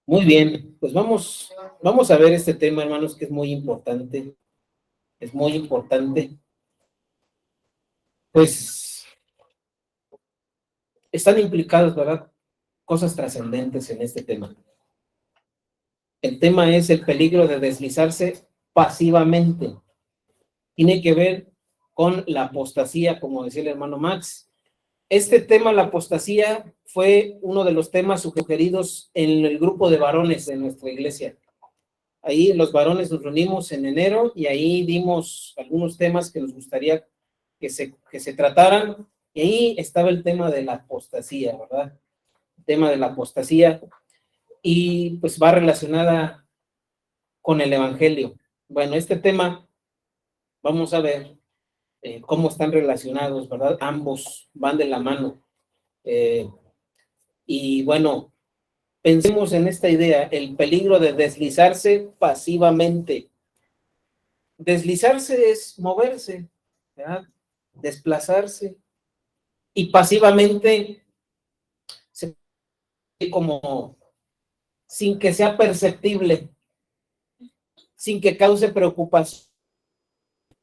Muy bien, pues vamos a ver este tema, hermanos, que es muy importante. Es muy importante. Pues están implicadas, ¿verdad? Cosas trascendentes en este tema. El tema es el peligro de deslizarse pasivamente. Tiene que ver con la apostasía, como decía el hermano Max. Este tema, la apostasía, fue uno de los temas sugeridos en el grupo de varones de nuestra iglesia. Ahí los varones nos reunimos en enero y ahí dimos algunos temas que nos gustaría que se trataran. Y ahí estaba el tema de la apostasía, ¿verdad? El tema de la apostasía. Y pues va relacionada con el evangelio. Bueno, este tema, vamos a ver cómo están relacionados, ¿verdad? Ambos van de la mano. Eh, y bueno, pensemos en esta idea, el peligro de deslizarse pasivamente. Deslizarse es moverse, ¿verdad? Desplazarse. Y pasivamente, como sin que sea perceptible, sin que cause preocupación,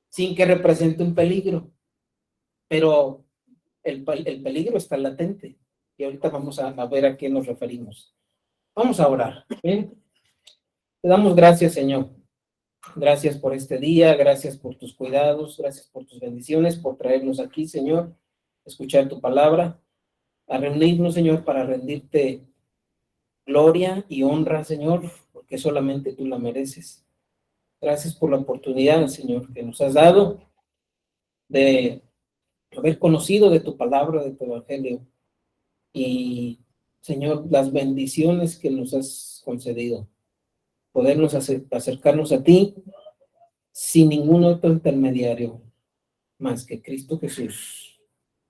sin que represente un peligro. Pero el peligro está latente. Y ahorita vamos a ver a qué nos referimos. Vamos a orar. ¿Bien? Te damos gracias, Señor. Gracias por este día, gracias por tus cuidados, gracias por tus bendiciones, por traernos aquí, Señor, escuchar tu palabra, a reunirnos, Señor, para rendirte gloria y honra, Señor, porque solamente tú la mereces. Gracias por la oportunidad, Señor, que nos has dado de haber conocido de tu palabra, de tu evangelio, y, Señor, las bendiciones que nos has concedido, podernos acercarnos a ti sin ningún otro intermediario más que Cristo Jesús,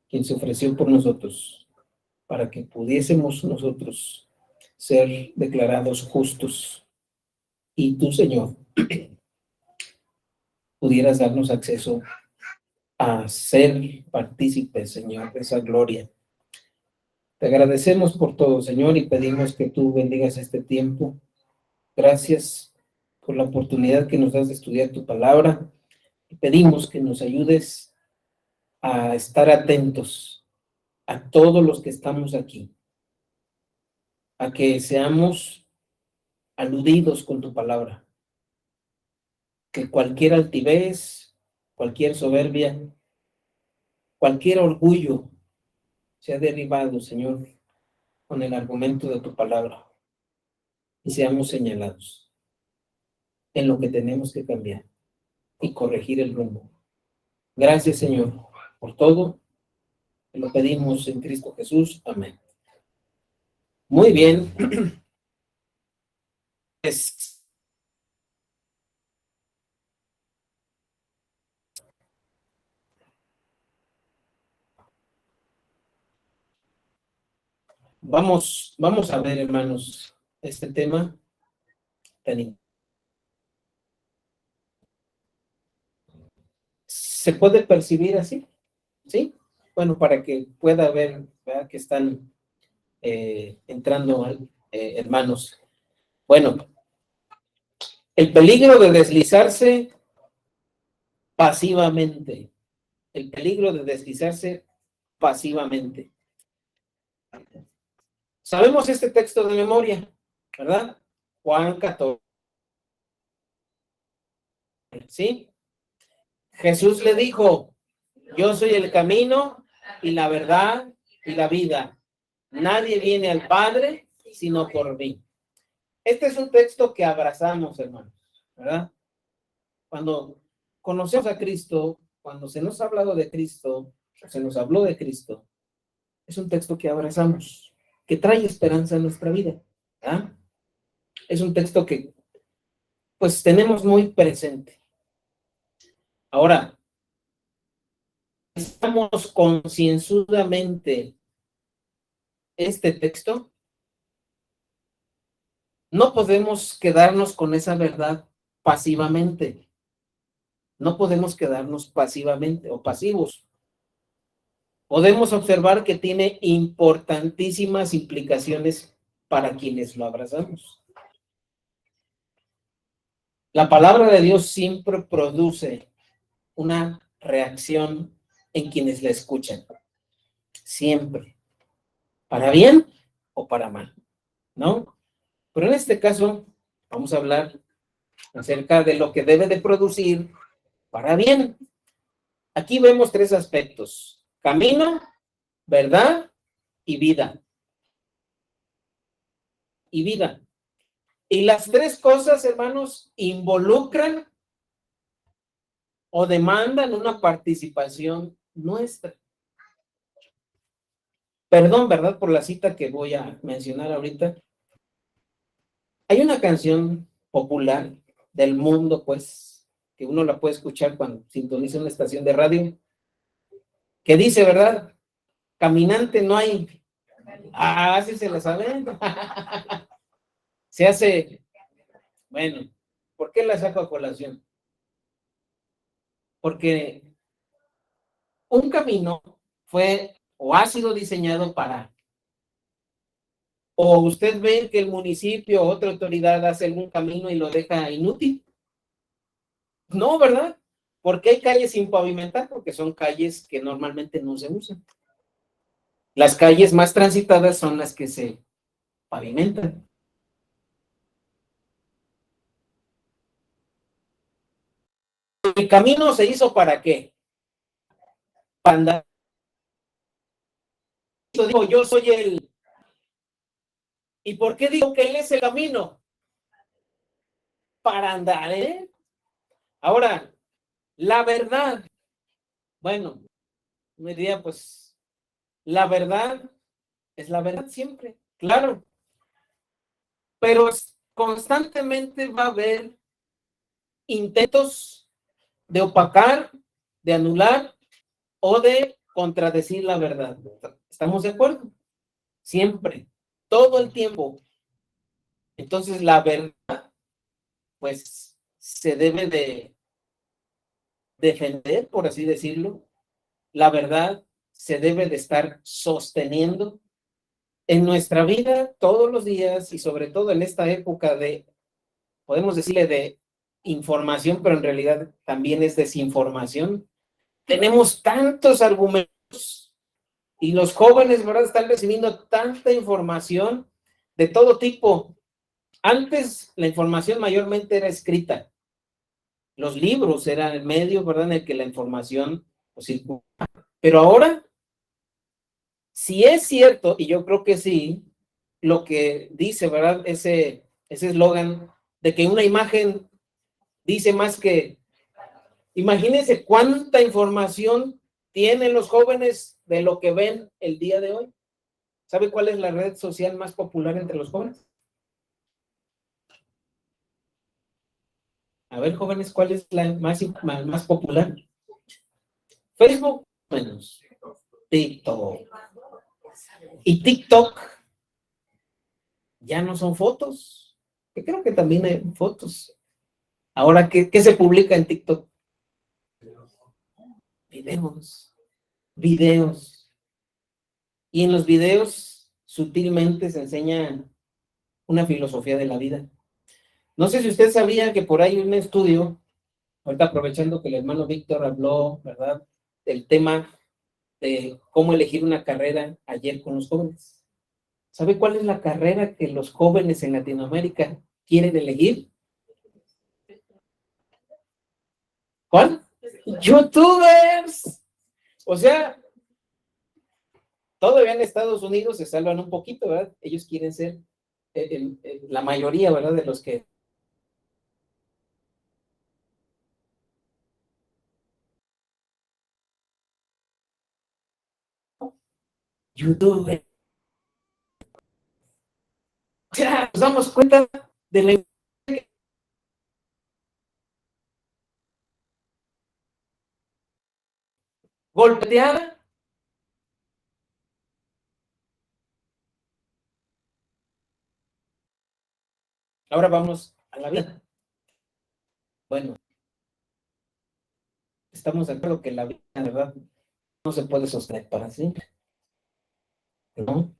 quien se ofreció por nosotros, para que pudiésemos nosotros ser declarados justos. Y tú, Señor, pudieras darnos acceso a ser partícipes, Señor, de esa gloria. Te agradecemos por todo, Señor, y pedimos que tú bendigas este tiempo. Gracias por la oportunidad que nos das de estudiar tu palabra. Y pedimos que nos ayudes a estar atentos a todos los que estamos aquí, a que seamos aludidos con tu palabra, que cualquier altivez, cualquier soberbia, cualquier orgullo sea derribado, Señor, con el argumento de tu palabra, y seamos señalados en lo que tenemos que cambiar y corregir el rumbo. Gracias, Señor, por todo. Te lo pedimos en Cristo Jesús. Amén. Muy bien. Pues, vamos a ver, hermanos, este tema tan. ¿Se puede percibir así? ¿Sí? Bueno, para que pueda ver, ¿verdad?, que están entrando hermanos. Bueno, el peligro de deslizarse pasivamente. El peligro de deslizarse pasivamente. Sabemos este texto de memoria, ¿verdad? Juan 14. ¿Sí? Jesús le dijo, yo soy el camino y la verdad y la vida. Nadie viene al Padre sino por mí. Este es un texto que abrazamos, hermanos, ¿verdad? Cuando conocemos a Cristo, cuando se nos ha hablado de Cristo, se nos habló de Cristo, es un texto que abrazamos, que trae esperanza en nuestra vida, ¿verdad? Es un texto que, pues, tenemos muy presente. Ahora, estamos concienzudamente este texto, no podemos quedarnos con esa verdad pasivamente. No podemos quedarnos pasivamente o pasivos. Podemos observar que tiene importantísimas implicaciones para quienes lo abrazamos. La palabra de Dios siempre produce una reacción en quienes la escuchan. Siempre. Para bien o para mal, ¿no? Pero en este caso, vamos a hablar acerca de lo que debe de producir para bien. Aquí vemos tres aspectos: camino, verdad y vida. Y vida. Y las tres cosas, hermanos, involucran o demandan una participación nuestra. Perdón, ¿verdad? Por la cita que voy a mencionar ahorita. Hay una canción popular del mundo, pues, que uno la puede escuchar cuando sintoniza una estación de radio, que dice, ¿verdad? Caminante no hay. Ah, sí se la saben. Se hace, bueno, ¿por qué la saco a colación? Porque un camino fue o ha sido diseñado para, o usted ve que el municipio o otra autoridad hace algún camino y lo deja inútil. No, ¿verdad? Porque hay calles sin pavimentar, porque son calles que normalmente no se usan. Las calles más transitadas son las que se pavimentan. ¿El camino se hizo para qué? Para andar. Digo, yo soy el... ¿Y por qué digo que él es el camino? Para andar, ¿eh? Ahora, la verdad, bueno, me diría, pues, la verdad es la verdad siempre, claro, pero constantemente va a haber intentos de opacar, de anular o de contradecir la verdad. ¿Estamos de acuerdo? Siempre, todo el tiempo. Entonces, la verdad, pues, se debe de defender, por así decirlo. La verdad se debe de estar sosteniendo en nuestra vida todos los días y sobre todo en esta época de, podemos decirle, de información, pero en realidad también es desinformación. Tenemos tantos argumentos y los jóvenes, ¿verdad?, están recibiendo tanta información de todo tipo. Antes la información mayormente era escrita. Los libros eran el medio, ¿verdad?, en el que la información circulaba. Pero ahora, si es cierto, y yo creo que sí, lo que dice, ¿verdad?, ese eslogan de que una imagen dice más que... Imagínense cuánta información tienen los jóvenes de lo que ven el día de hoy. ¿Sabe cuál es la red social más popular entre los jóvenes? A ver, jóvenes, ¿cuál es la más popular? Facebook, menos. TikTok. Y TikTok ya no son fotos. Que creo que también hay fotos. Ahora, ¿qué se publica en TikTok? Videos. Videos. Y en los videos sutilmente se enseña una filosofía de la vida. No sé si usted sabía que por ahí un estudio, ahorita aprovechando que el hermano Víctor habló, ¿verdad?, del tema de cómo elegir una carrera ayer con los jóvenes. ¿Sabe cuál es la carrera que los jóvenes en Latinoamérica quieren elegir? ¿Cuál? YouTubers. O sea, todavía en Estados Unidos se salvan un poquito, ¿verdad? Ellos quieren ser la mayoría, ¿verdad?, de los que... YouTubers. O sea, nos damos cuenta de la golpeada. Ahora vamos a la vida. Bueno, estamos de acuerdo que la vida, ¿verdad?, no se puede sostener para siempre, ¿no?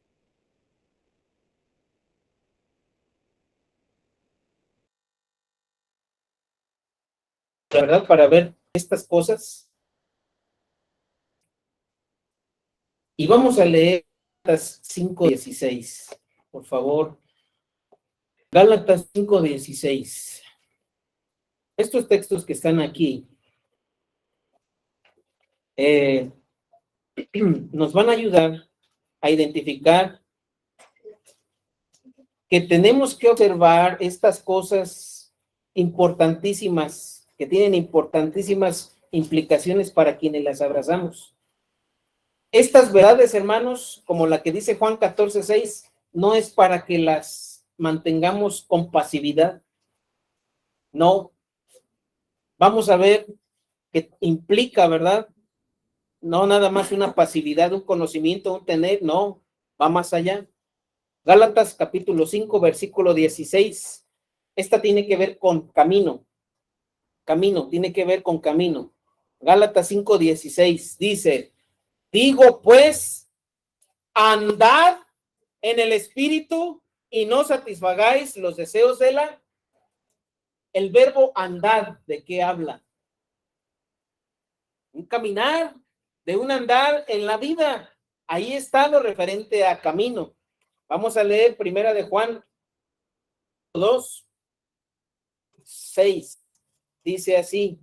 la verdad, para ver estas cosas. Y vamos a leer Gálatas 5:16, por favor. Gálatas 5:16. Estos textos que están aquí nos van a ayudar a identificar que tenemos que observar estas cosas importantísimas, que tienen importantísimas implicaciones para quienes las abrazamos. Estas verdades, hermanos, como la que dice Juan 14:6, no es para que las mantengamos con pasividad. No. Vamos a ver que implica, ¿verdad? No nada más una pasividad, un conocimiento, un tener, no, va más allá. Gálatas capítulo 5, versículo 16. Esta tiene que ver con camino. Camino, tiene que ver con camino. Gálatas 5:16 dice, digo pues, andad en el espíritu y no satisfagáis los deseos de la... El verbo andar, ¿de qué habla? Un caminar, de un andar en la vida. Ahí está lo referente a camino. Vamos a leer primera de Juan 2:6. Dice así,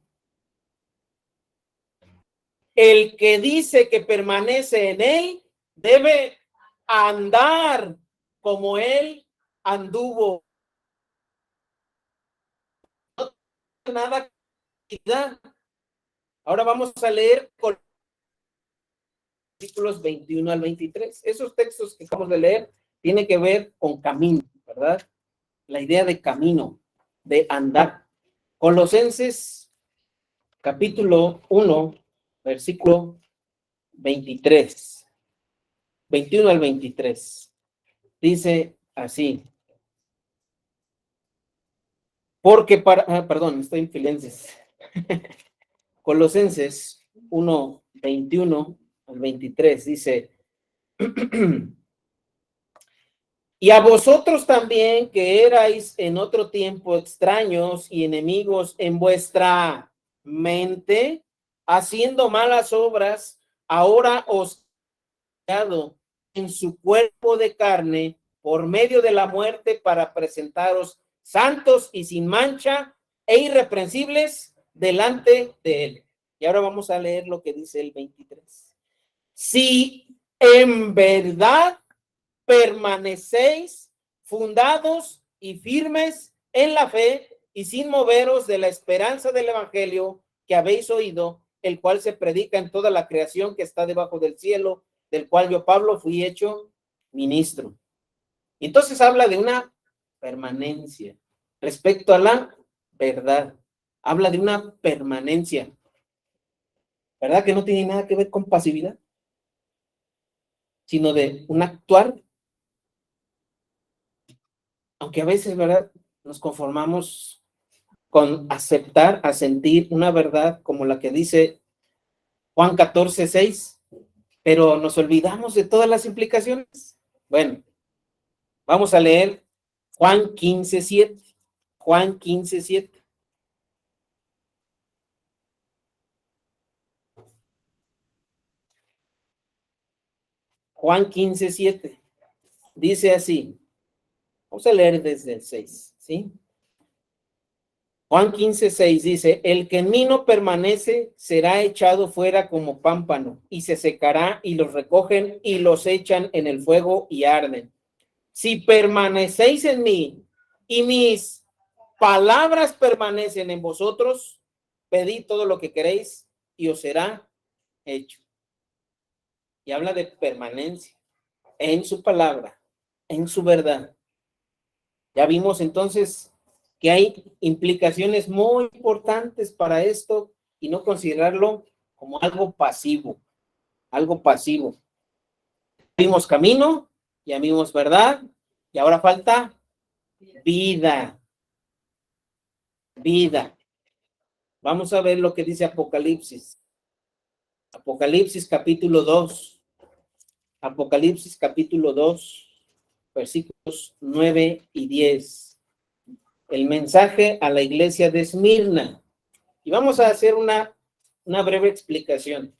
el que dice que permanece en él debe andar como él anduvo. No tiene nada que dar. Ahora vamos a leer con versículos 21 al 23. Esos textos que acabamos de leer tienen que ver con camino, ¿verdad? La idea de camino, de andar. Colosenses capítulo 1, versículo 23. 21 al 23. Dice así. Porque perdón, estoy en Filipenses. Colosenses 1, 21 al 23 dice, y a vosotros también que erais en otro tiempo extraños y enemigos en vuestra mente, haciendo malas obras, ahora os ha dado en su cuerpo de carne por medio de la muerte para presentaros santos y sin mancha e irreprensibles delante de él. Y ahora vamos a leer lo que dice el 23. Si en verdad permanecéis fundados y firmes en la fe y sin moveros de la esperanza del evangelio que habéis oído, el cual se predica en toda la creación que está debajo del cielo, del cual yo, Pablo, fui hecho ministro. Entonces habla de una permanencia respecto a la verdad. Habla de una permanencia. ¿Verdad que no tiene nada que ver con pasividad? Sino de un actuar. Aunque a veces, ¿verdad? Nos conformamos con aceptar, asentir una verdad como la que dice Juan 14:6, pero nos olvidamos de todas las implicaciones. Bueno, vamos a leer Juan 15:7. Juan 15:7. Juan 15:7. Dice así. Vamos a leer desde el 6, ¿sí? Juan 15:6 dice, el que en mí no permanece será echado fuera como pámpano y se secará y los recogen y los echan en el fuego y arden. Si permanecéis en mí y mis palabras permanecen en vosotros, pedid todo lo que queréis y os será hecho. Y habla de permanencia en su palabra, en su verdad. Ya vimos entonces que hay implicaciones muy importantes para esto y no considerarlo como algo pasivo, algo pasivo. Vimos camino, ya vimos verdad y ahora falta vida. Vida. Vamos a ver lo que dice Apocalipsis. Apocalipsis capítulo 2. Apocalipsis capítulo 2, versículos 9 y 10. El mensaje a la iglesia de Esmirna. Y vamos a hacer una breve explicación.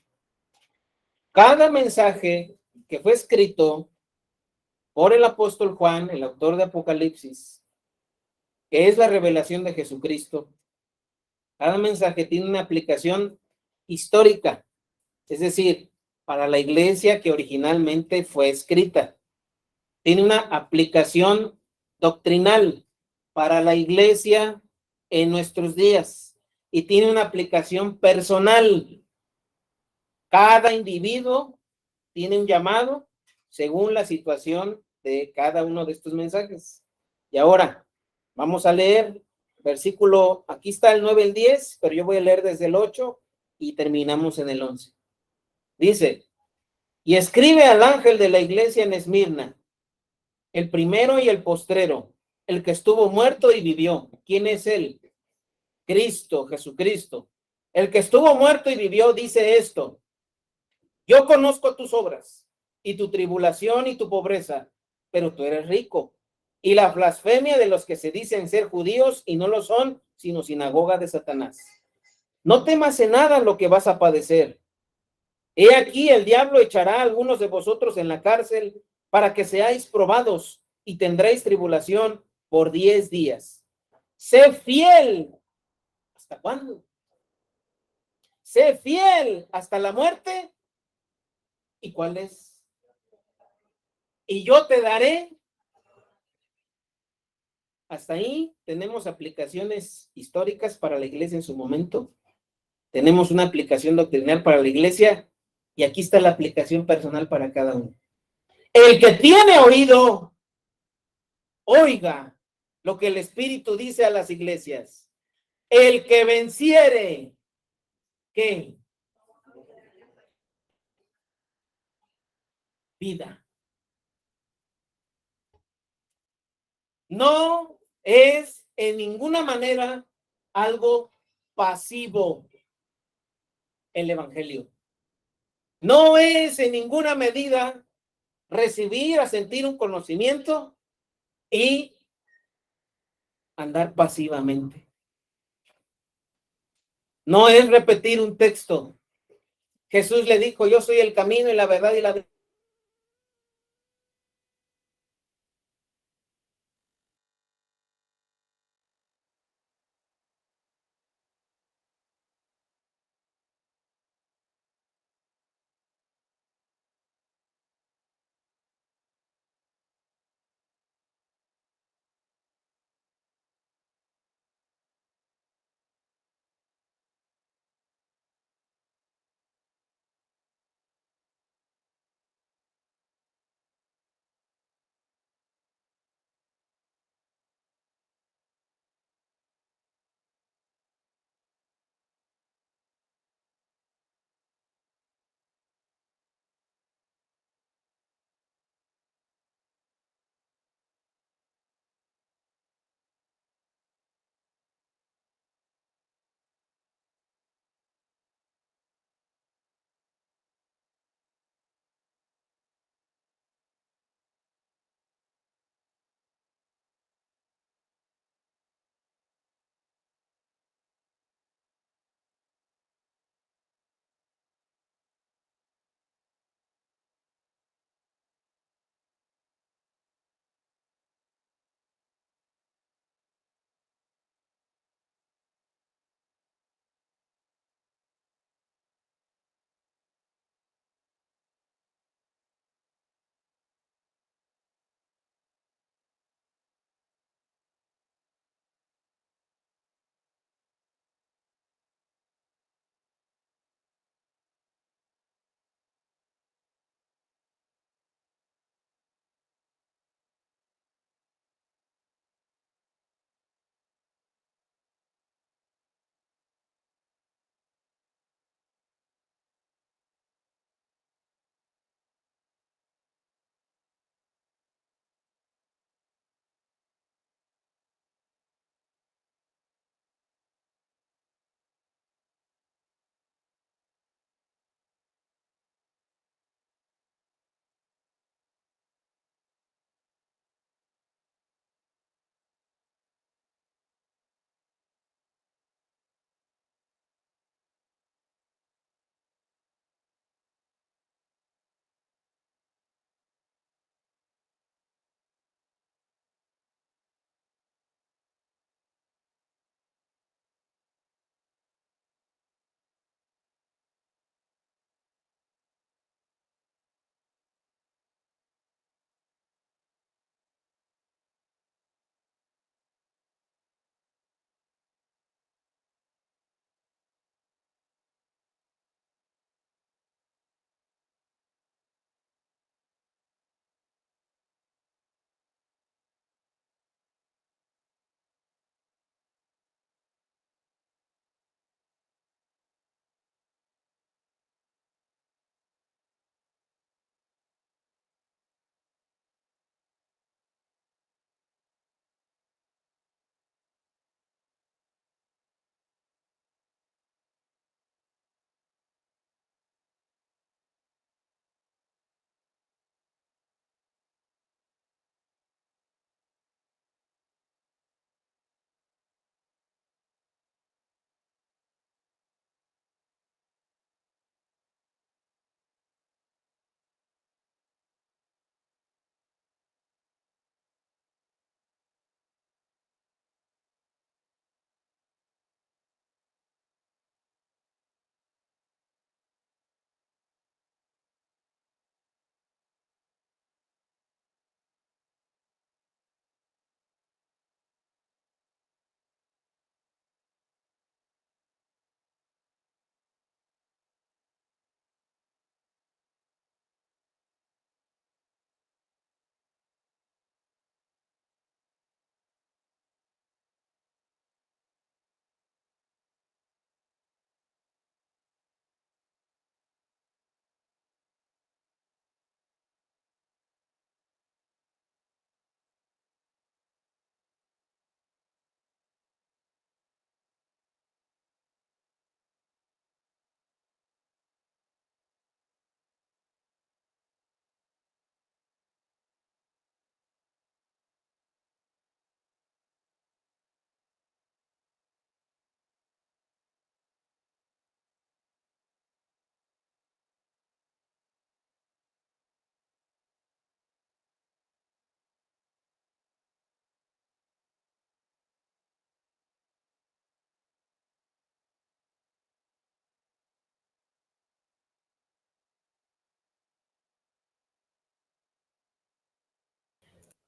Cada mensaje que fue escrito por el apóstol Juan, el autor de Apocalipsis, que es la revelación de Jesucristo, cada mensaje tiene una aplicación histórica, es decir, para la iglesia que originalmente fue escrita. Tiene una aplicación doctrinal para la iglesia en nuestros días y tiene una aplicación personal. Cada individuo tiene un llamado según la situación de cada uno de estos mensajes. Y ahora vamos a leer versículo, aquí está el 9 y el 10, pero yo voy a leer desde el 8 y terminamos en el 11. Dice, y escribe al ángel de la iglesia en Esmirna, el primero y el postrero, el que estuvo muerto y vivió. ¿Quién es él? Cristo, Jesucristo. El que estuvo muerto y vivió dice esto: yo conozco tus obras y tu tribulación y tu pobreza, pero tú eres rico. Y la blasfemia de los que se dicen ser judíos y no lo son, sino sinagoga de Satanás. No temas en nada lo que vas a padecer. He aquí el diablo echará a algunos de vosotros en la cárcel para que seáis probados y tendréis tribulación por 10 días. Sé fiel. ¿Hasta cuándo? Sé fiel hasta la muerte. ¿Y cuál es? Y yo te daré. Hasta ahí tenemos aplicaciones históricas para la iglesia en su momento. Tenemos una aplicación doctrinal para la iglesia y aquí está la aplicación personal para cada uno. El que tiene oído, oiga lo que el Espíritu dice a las iglesias. El que venciere, ¿qué? Vida. No es en ninguna manera algo pasivo el evangelio. No es en ninguna medida recibir, a sentir un conocimiento y andar pasivamente. No es repetir un texto. Jesús le dijo, yo soy el camino y la verdad y la vida.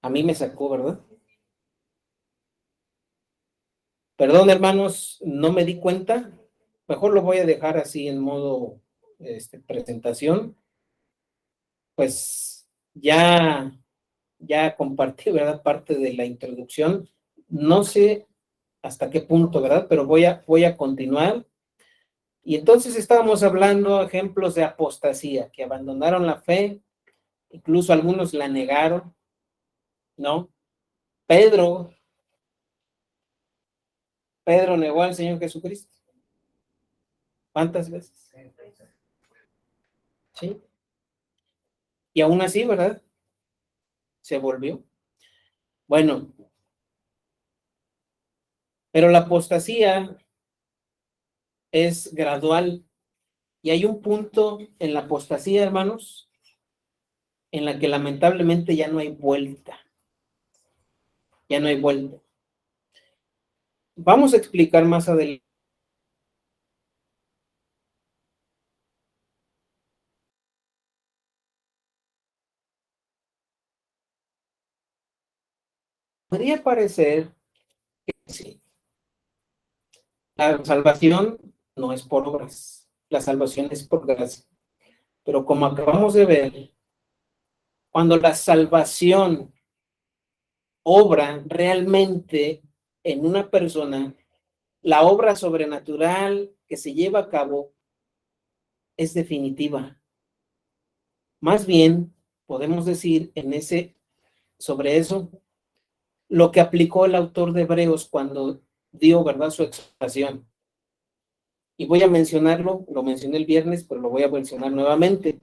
A mí me sacó, ¿verdad? Perdón, hermanos, no me di cuenta. Mejor lo voy a dejar así en modo presentación. Pues ya compartí, ¿verdad? Parte de la introducción. No sé hasta qué punto, ¿verdad? Pero voy a continuar. Y entonces estábamos hablando ejemplos de apostasía, que abandonaron la fe, incluso algunos la negaron, ¿no? Pedro, Pedro negó al Señor Jesucristo. ¿Cuántas veces? Sí. Y aún así, ¿verdad? Se volvió. Bueno, pero la apostasía es gradual y hay un punto en la apostasía, hermanos, en la que lamentablemente ya no hay vuelta. Ya no hay vuelta. Vamos a explicar más adelante. Podría parecer que sí. La salvación no es por obras, la salvación es por gracia. Pero como acabamos de ver, cuando la salvación obra realmente en una persona, la obra sobrenatural que se lleva a cabo es definitiva. Más bien, podemos decir sobre eso, lo que aplicó el autor de Hebreos cuando dio, ¿verdad?, su exhortación. Y voy a mencionarlo, lo mencioné el viernes, pero lo voy a mencionar nuevamente.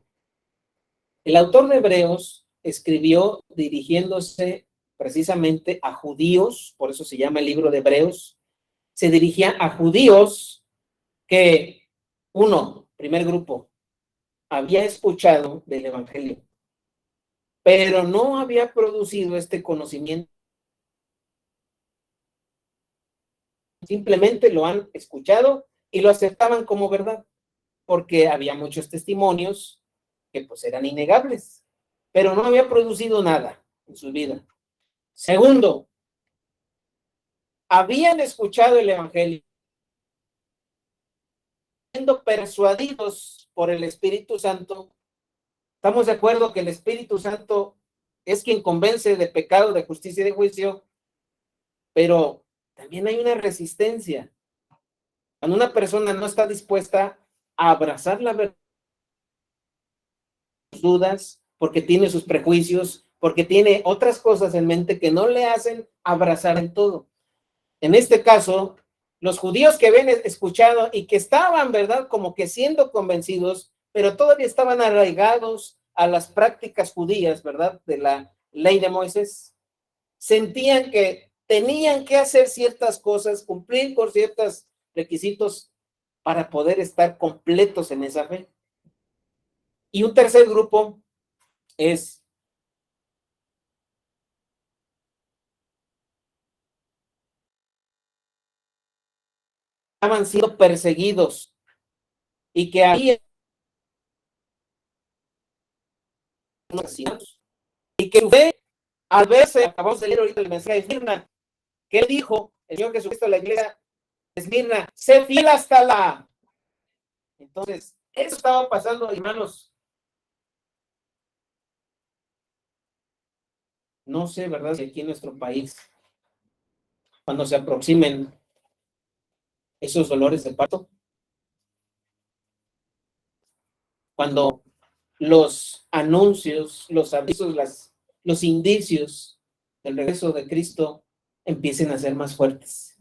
El autor de Hebreos escribió dirigiéndose precisamente a judíos, por eso se llama el libro de Hebreos, se dirigía a judíos que, primer grupo, había escuchado del Evangelio, pero no había producido este conocimiento. Simplemente lo han escuchado y lo aceptaban como verdad, porque había muchos testimonios que pues eran innegables, pero no había producido nada en su vida. Segundo, habían escuchado el Evangelio, siendo persuadidos por el Espíritu Santo. Estamos de acuerdo que el Espíritu Santo es quien convence de pecado, de justicia y de juicio, pero también hay una resistencia. Cuando una persona no está dispuesta a abrazar la verdad, sus dudas, porque tiene sus prejuicios, porque tiene otras cosas en mente que no le hacen abrazar el todo. En este caso, los judíos que habían escuchado y que estaban, ¿verdad?, como que siendo convencidos, pero todavía estaban arraigados a las prácticas judías, ¿verdad?, de la ley de Moisés, sentían que tenían que hacer ciertas cosas, cumplir con ciertos requisitos para poder estar completos en esa fe. Y un tercer grupo es estaban siendo perseguidos y que había y que su fe, al verse, acabamos de leer ahorita el mensaje de Esmirna, que él dijo, el Señor Jesucristo a la iglesia de Esmirna, sé fiel hasta la. Entonces, eso estaba pasando, hermanos. No sé, ¿verdad?, si aquí en nuestro país, cuando se aproximen esos dolores de parto, cuando los anuncios, los avisos, los indicios del regreso de Cristo empiecen a ser más fuertes.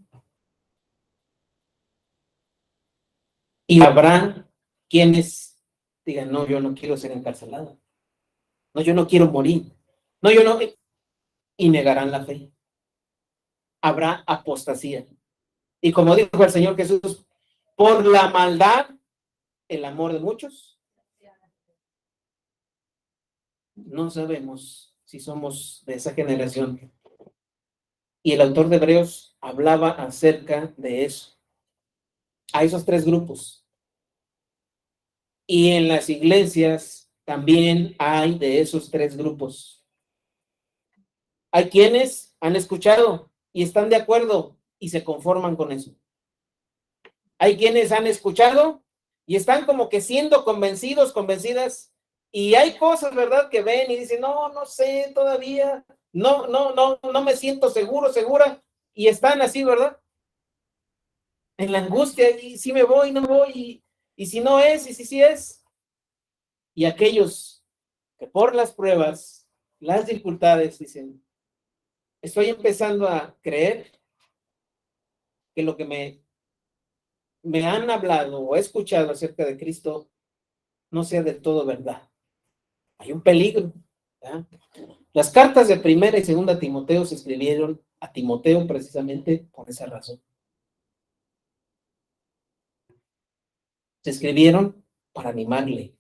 Y habrá quienes digan, no, yo no quiero ser encarcelado. No, yo no quiero morir. No, yo no. Y negarán la fe. Habrá apostasía. Y como dijo el Señor Jesús, por la maldad, el amor de muchos, no sabemos si somos de esa generación. Y el autor de Hebreos hablaba acerca de eso. A esos tres grupos. Y en las iglesias también hay de esos tres grupos. Hay quienes han escuchado y están de acuerdo y se conforman con eso. Hay quienes han escuchado y están como que siendo convencidos, convencidas, y hay cosas, ¿verdad?, que ven y dicen, no sé todavía, no me siento seguro, segura, y están así, ¿verdad?, en la angustia, y si me voy, no voy, y si no es, y si sí es. Y aquellos que por las pruebas, las dificultades, dicen, estoy empezando a creer que lo que me han hablado o he escuchado acerca de Cristo no sea del todo verdad. Hay un peligro, ¿verdad? Las cartas de primera y segunda Timoteo se escribieron a Timoteo precisamente por esa razón. Se escribieron para animarle,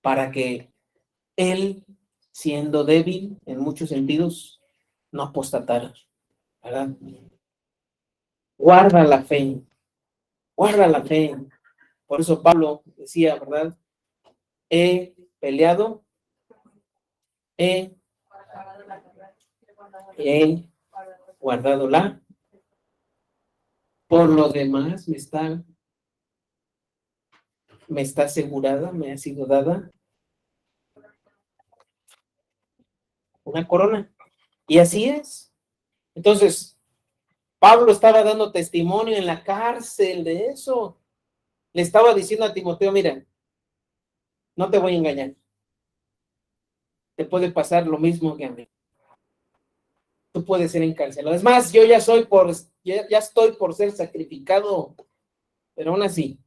para que él, siendo débil en muchos sentidos, no apostatara, ¿verdad? Guarda la fe, guarda la fe. Por eso Pablo decía, ¿verdad? He peleado, he guardado la. Por lo demás, me está asegurada, me ha sido dada una corona. Y así es. Entonces, Pablo estaba dando testimonio en la cárcel de eso. Le estaba diciendo a Timoteo, mira, no te voy a engañar. Te puede pasar lo mismo que a mí. Tú puedes ser encarcelado. Es más, yo ya estoy por ser sacrificado, pero aún así,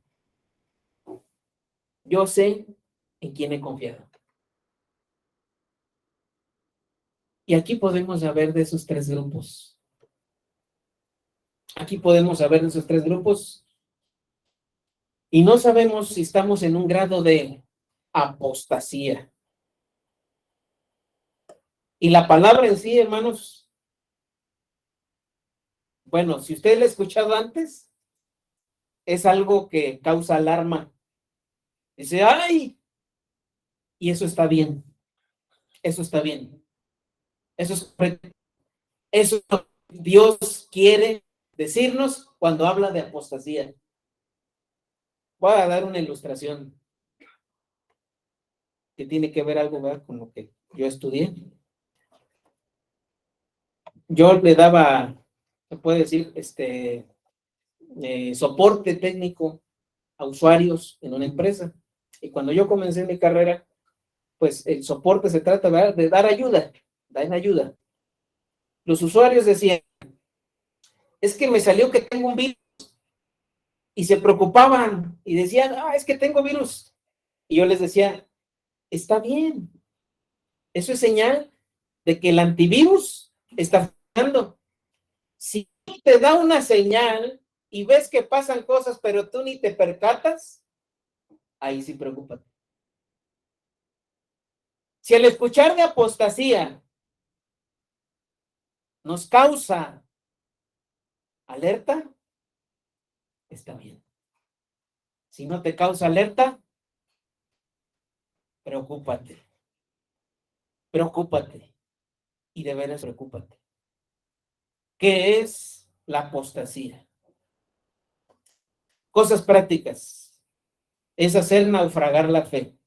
yo sé en quién he confiado. Y aquí podemos saber de esos tres grupos. Aquí podemos saber de esos tres grupos. Y no sabemos si estamos en un grado de apostasía. Y la palabra en sí, hermanos, bueno, si usted la ha escuchado antes, es algo que causa alarma. Dice, ¡ay! Y eso está bien. Eso está bien. Eso es correcto. Eso Dios quiere decirnos cuando habla de apostasía. Voy a dar una ilustración que tiene que ver algo, ¿verdad?, con lo que yo estudié. Yo le daba, se puede decir, soporte técnico a usuarios en una empresa. Y cuando yo comencé mi carrera, pues el soporte se trata, ¿verdad?, de dar ayuda, dar ayuda. Los usuarios decían, es que me salió que tengo un virus, y se preocupaban y decían, es que tengo virus. Y yo les decía, está bien, eso es señal de que el antivirus está funcionando. Si te da una señal y ves que pasan cosas, pero tú ni te percatas, ahí sí preocúpate. Si al escuchar de apostasía nos causa alerta, está bien. Si no te causa alerta, preocúpate. Preocúpate. Y de veras preocúpate. ¿Qué es la apostasía? Cosas prácticas. Es hacer naufragar la fe.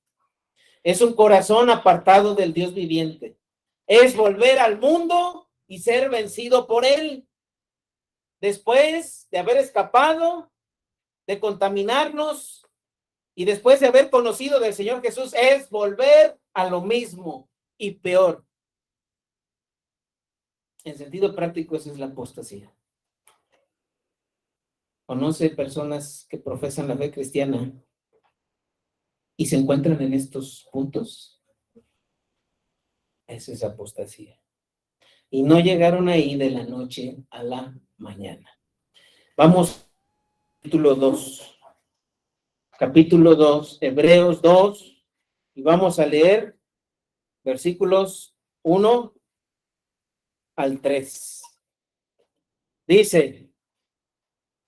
Es un corazón apartado del Dios viviente. Es volver al mundo y ser vencido por él. Después de haber escapado, de contaminarnos y después de haber conocido del Señor Jesús, es volver a lo mismo y peor. En sentido práctico, esa es la apostasía. Conoce personas que profesan la fe cristiana y se encuentran en estos puntos. Esa es apostasía. Y no llegaron ahí de la noche a la mañana. Vamos, capítulo 2. Capítulo 2, Hebreos 2, y vamos a leer versículos 1 al 3. Dice,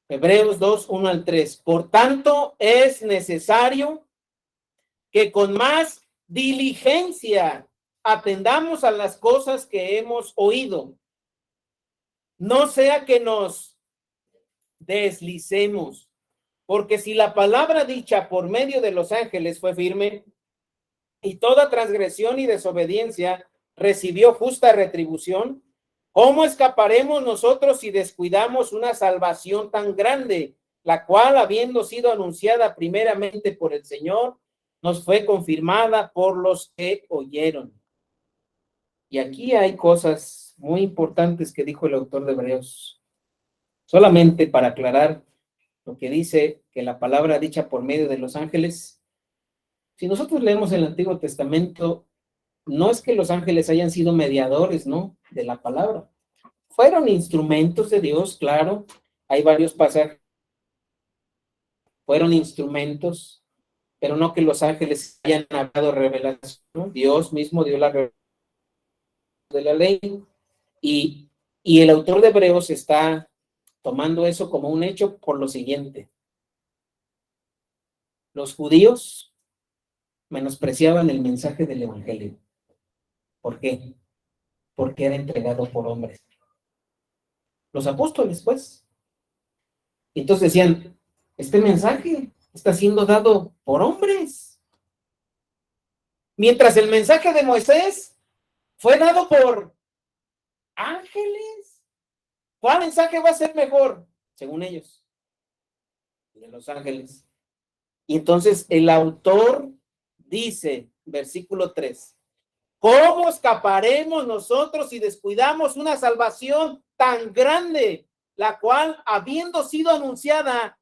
Hebreos 2, 1 al 3. Por tanto, es necesario que con más diligencia atendamos a las cosas que hemos oído, no sea que nos deslicemos, porque si la palabra dicha por medio de los ángeles fue firme, y toda transgresión y desobediencia recibió justa retribución, ¿cómo escaparemos nosotros si descuidamos una salvación tan grande, la cual, habiendo sido anunciada primeramente por el Señor, nos fue confirmada por los que oyeron? Y aquí hay cosas muy importantes que dijo el autor de Hebreos, solamente para aclarar lo que dice que la palabra dicha por medio de los ángeles. Si nosotros leemos el Antiguo Testamento, no es que los ángeles hayan sido mediadores, ¿no?, de la palabra. Fueron instrumentos de Dios, claro. Hay varios pasajes. Fueron instrumentos, pero no que los ángeles hayan dado revelación, ¿no? Dios mismo dio la revelación de la ley. Y el autor de Hebreos está tomando eso como un hecho por lo siguiente. Los judíos menospreciaban el mensaje del evangelio. ¿Por qué? Porque era entregado por hombres. Los apóstoles, pues. Entonces decían, este mensaje está siendo dado por hombres. Mientras el mensaje de Moisés fue dado por ángeles. ¿Cuál mensaje va a ser mejor? Según ellos, de los ángeles. Y entonces el autor dice, versículo 3, ¿cómo escaparemos nosotros si descuidamos una salvación tan grande, la cual, habiendo sido anunciada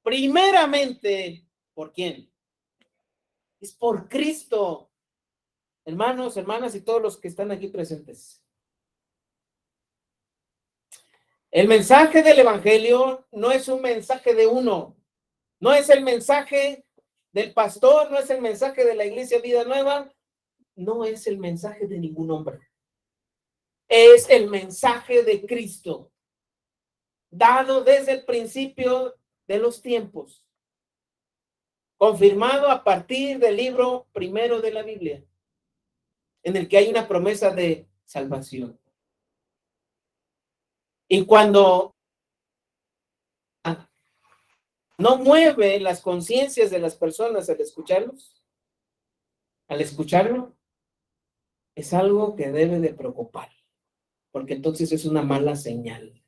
primeramente, ¿por quién? Es por Cristo. Hermanos, hermanas y todos los que están aquí presentes. El mensaje del evangelio no es un mensaje de uno, no es el mensaje del pastor, no es el mensaje de la iglesia Vida Nueva, no es el mensaje de ningún hombre. Es el mensaje de Cristo, dado desde el principio de los tiempos, confirmado a partir del libro primero de la Biblia, en el que hay una promesa de salvación. Y cuando no mueve las conciencias de las personas al escucharlo, es algo que debe de preocupar, porque entonces es una mala señal.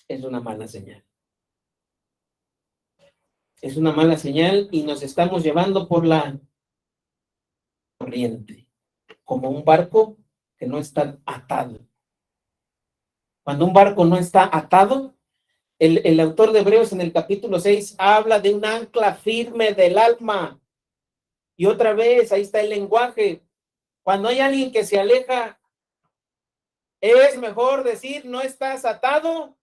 Es una mala señal. Es una mala señal y nos estamos llevando por la corriente, como un barco que no está atado. Cuando un barco no está atado, el autor de Hebreos en el capítulo 6 habla de un ancla firme del alma. Y otra vez, ahí está el lenguaje. Cuando hay alguien que se aleja, es mejor decir no estás atado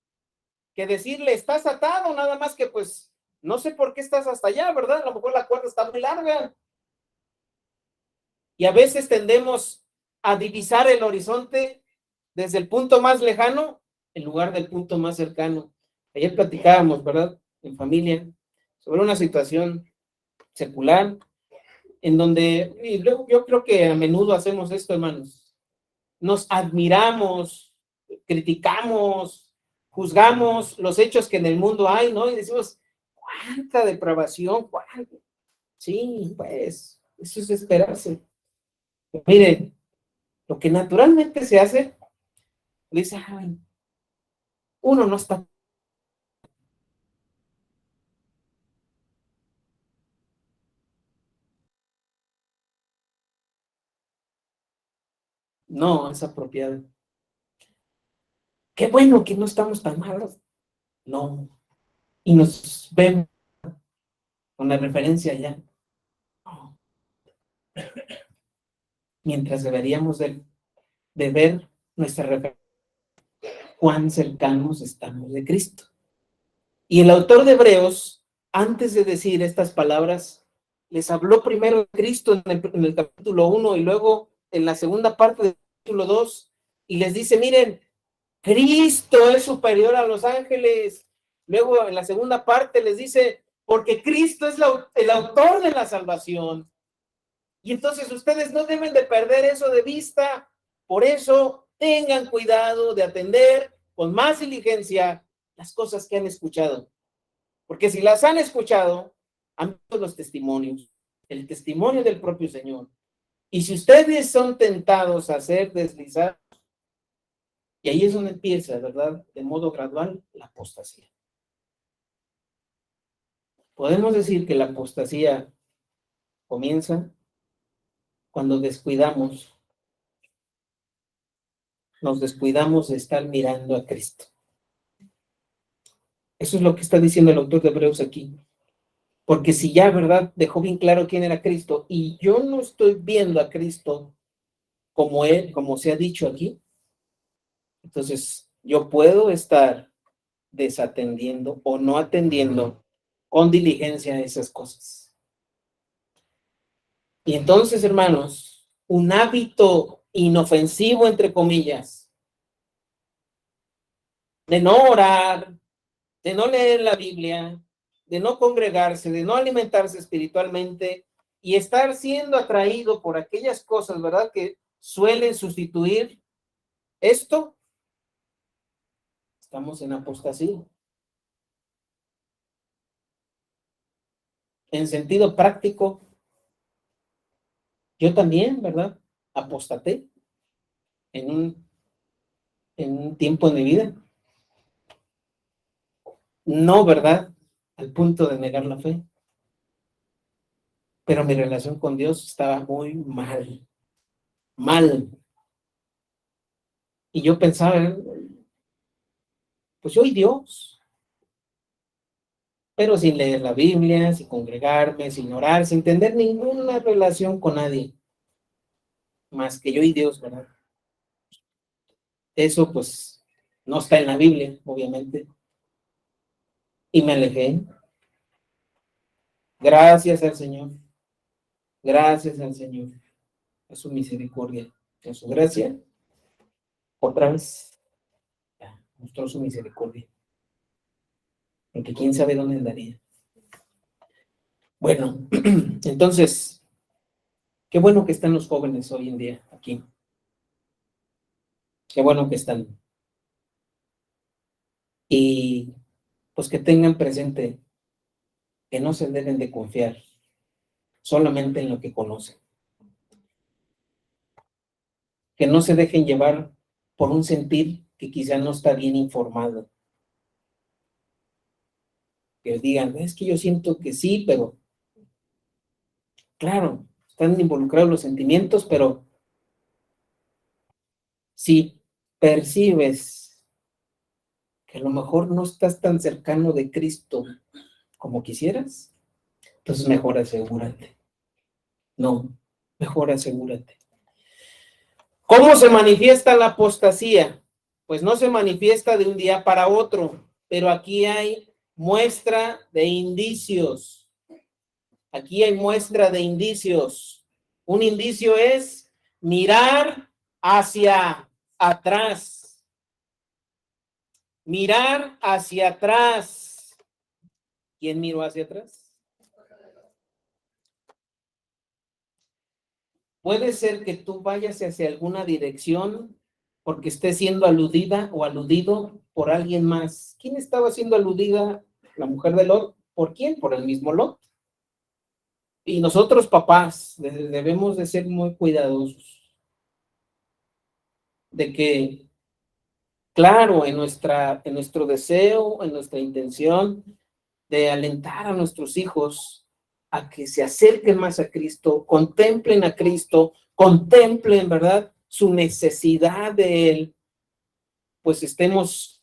que decirle estás atado, nada más que pues no sé por qué estás hasta allá, ¿verdad? A lo mejor la cuerda está muy larga. Y a veces tendemos a divisar el horizonte desde el punto más lejano en lugar del punto más cercano. Ayer platicábamos, ¿verdad?, en familia, sobre una situación secular, en donde, y luego yo creo que a menudo hacemos esto, hermanos, nos admiramos, criticamos, juzgamos los hechos que en el mundo hay, ¿no? Y decimos, ¿cuánta depravación? ¿Cuánta? Sí, pues, eso es esperarse. Miren, lo que naturalmente se hace, dice, ay, uno no está. No, es apropiado. Qué bueno que no estamos tan malos. No. Y nos vemos con la referencia allá. No. Mientras deberíamos de ver nuestra referencia, cuán cercanos estamos de Cristo. Y el autor de Hebreos, antes de decir estas palabras, les habló primero de Cristo en el capítulo 1 y luego en la segunda parte del capítulo 2, y les dice, miren, Cristo es superior a los ángeles. Luego en la segunda parte les dice, porque Cristo es el autor de la salvación. Y entonces ustedes no deben de perder eso de vista. Por eso tengan cuidado de atender con más diligencia las cosas que han escuchado. Porque si las han escuchado, han visto los testimonios, el testimonio del propio Señor. Y si ustedes son tentados a hacer deslizar, y ahí es donde empieza, ¿verdad? De modo gradual, la apostasía. Podemos decir que la apostasía comienza cuando nos descuidamos de estar mirando a Cristo. Eso es lo que está diciendo el autor de Hebreos aquí. Porque si ya, ¿verdad? Dejó bien claro quién era Cristo y yo no estoy viendo a Cristo como él, como se ha dicho aquí, entonces yo puedo estar desatendiendo o no atendiendo con diligencia esas cosas. Y entonces, hermanos, un hábito inofensivo, entre comillas, de no orar, de no leer la Biblia, de no congregarse, de no alimentarse espiritualmente y estar siendo atraído por aquellas cosas, ¿verdad? Que suelen sustituir esto, estamos en apostasía. En sentido práctico, yo también, ¿verdad? Apostaté en un tiempo de mi vida. No, ¿verdad? Al punto de negar la fe. Pero mi relación con Dios estaba muy mal. Mal. Y yo pensaba, pues soy Dios. Pero sin leer la Biblia, sin congregarme, sin orar, sin tener ninguna relación con nadie. Más que yo y Dios, ¿verdad? Eso pues no está en la Biblia, obviamente. Y me alejé. Gracias al Señor. Gracias al Señor. A su misericordia. A su gracia. Otra vez. Mostró su misericordia. Porque quién sabe dónde andaría. Bueno, entonces, qué bueno que están los jóvenes hoy en día aquí. Qué bueno que están. Y pues que tengan presente que no se deben de confiar solamente en lo que conocen. Que no se dejen llevar por un sentir que quizá no está bien informado. Que digan, es que yo siento que sí, pero claro, están involucrados los sentimientos, pero si percibes que a lo mejor no estás tan cercano de Cristo como quisieras, entonces mejor asegúrate. No, mejor asegúrate. ¿Cómo se manifiesta la apostasía? Pues no se manifiesta de un día para otro, pero aquí hay muestra de indicios. Aquí hay muestra de indicios. Un indicio es mirar hacia atrás. Mirar hacia atrás. ¿Quién miró hacia atrás? Puede ser que tú vayas hacia alguna dirección porque esté siendo aludida o aludido por alguien más. ¿Quién estaba siendo aludida? La mujer de Lot. ¿Por quién? Por el mismo Lot. Y nosotros, papás, debemos de ser muy cuidadosos de que, claro, en nuestro deseo, en nuestra intención de alentar a nuestros hijos a que se acerquen más a Cristo, contemplen, ¿verdad?, su necesidad de Él, pues estemos,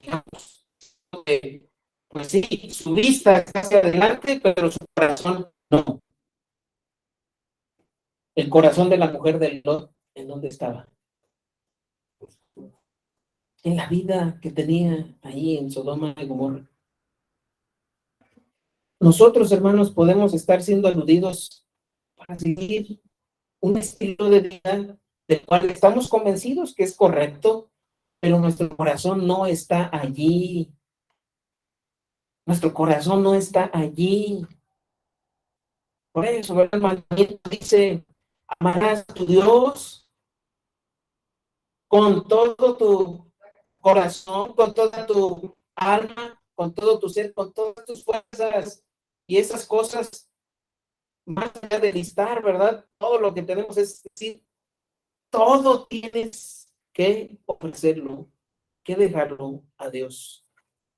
digamos, pues sí, su vista está hacia adelante, pero su corazón no. El corazón de la mujer de Lot, ¿en dónde estaba? En la vida que tenía ahí en Sodoma y Gomorra. Nosotros, hermanos, podemos estar siendo aludidos para seguir un estilo de vida del cual estamos convencidos que es correcto, pero nuestro corazón no está allí. Nuestro corazón no está allí. Por eso, ¿verdad? El mandamiento dice, amarás a tu Dios con todo tu corazón, con toda tu alma, con todo tu ser, con todas tus fuerzas. Y esas cosas, más allá de listar, ¿verdad? Todo lo que tenemos es decir, todo tienes que ofrecerlo, que dejarlo a Dios.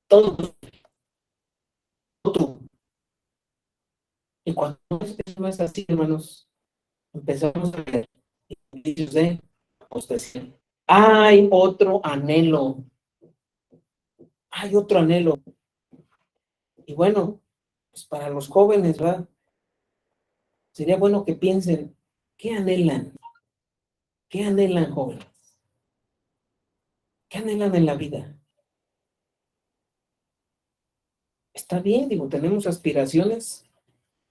Todo tú. Y cuando eso no es así, hermanos, empezamos a ver indicios de apostasía. Hay otro anhelo. Hay otro anhelo. Y bueno, pues para los jóvenes, ¿verdad? Sería bueno que piensen, ¿qué anhelan? ¿Qué anhelan, jóvenes? ¿Qué anhelan en la vida? Está bien, digo, tenemos aspiraciones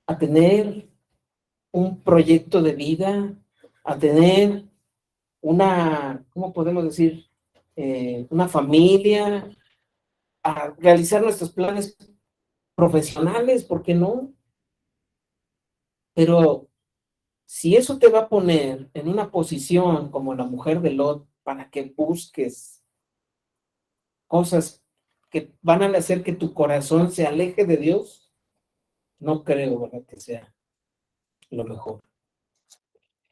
a tener un proyecto de vida, a tener una, ¿cómo podemos decir? Una familia, a realizar nuestros planes profesionales, ¿por qué no? Pero si eso te va a poner en una posición como la mujer de Lot para que busques cosas que van a hacer que tu corazón se aleje de Dios, no creo, ¿verdad?, que sea lo mejor.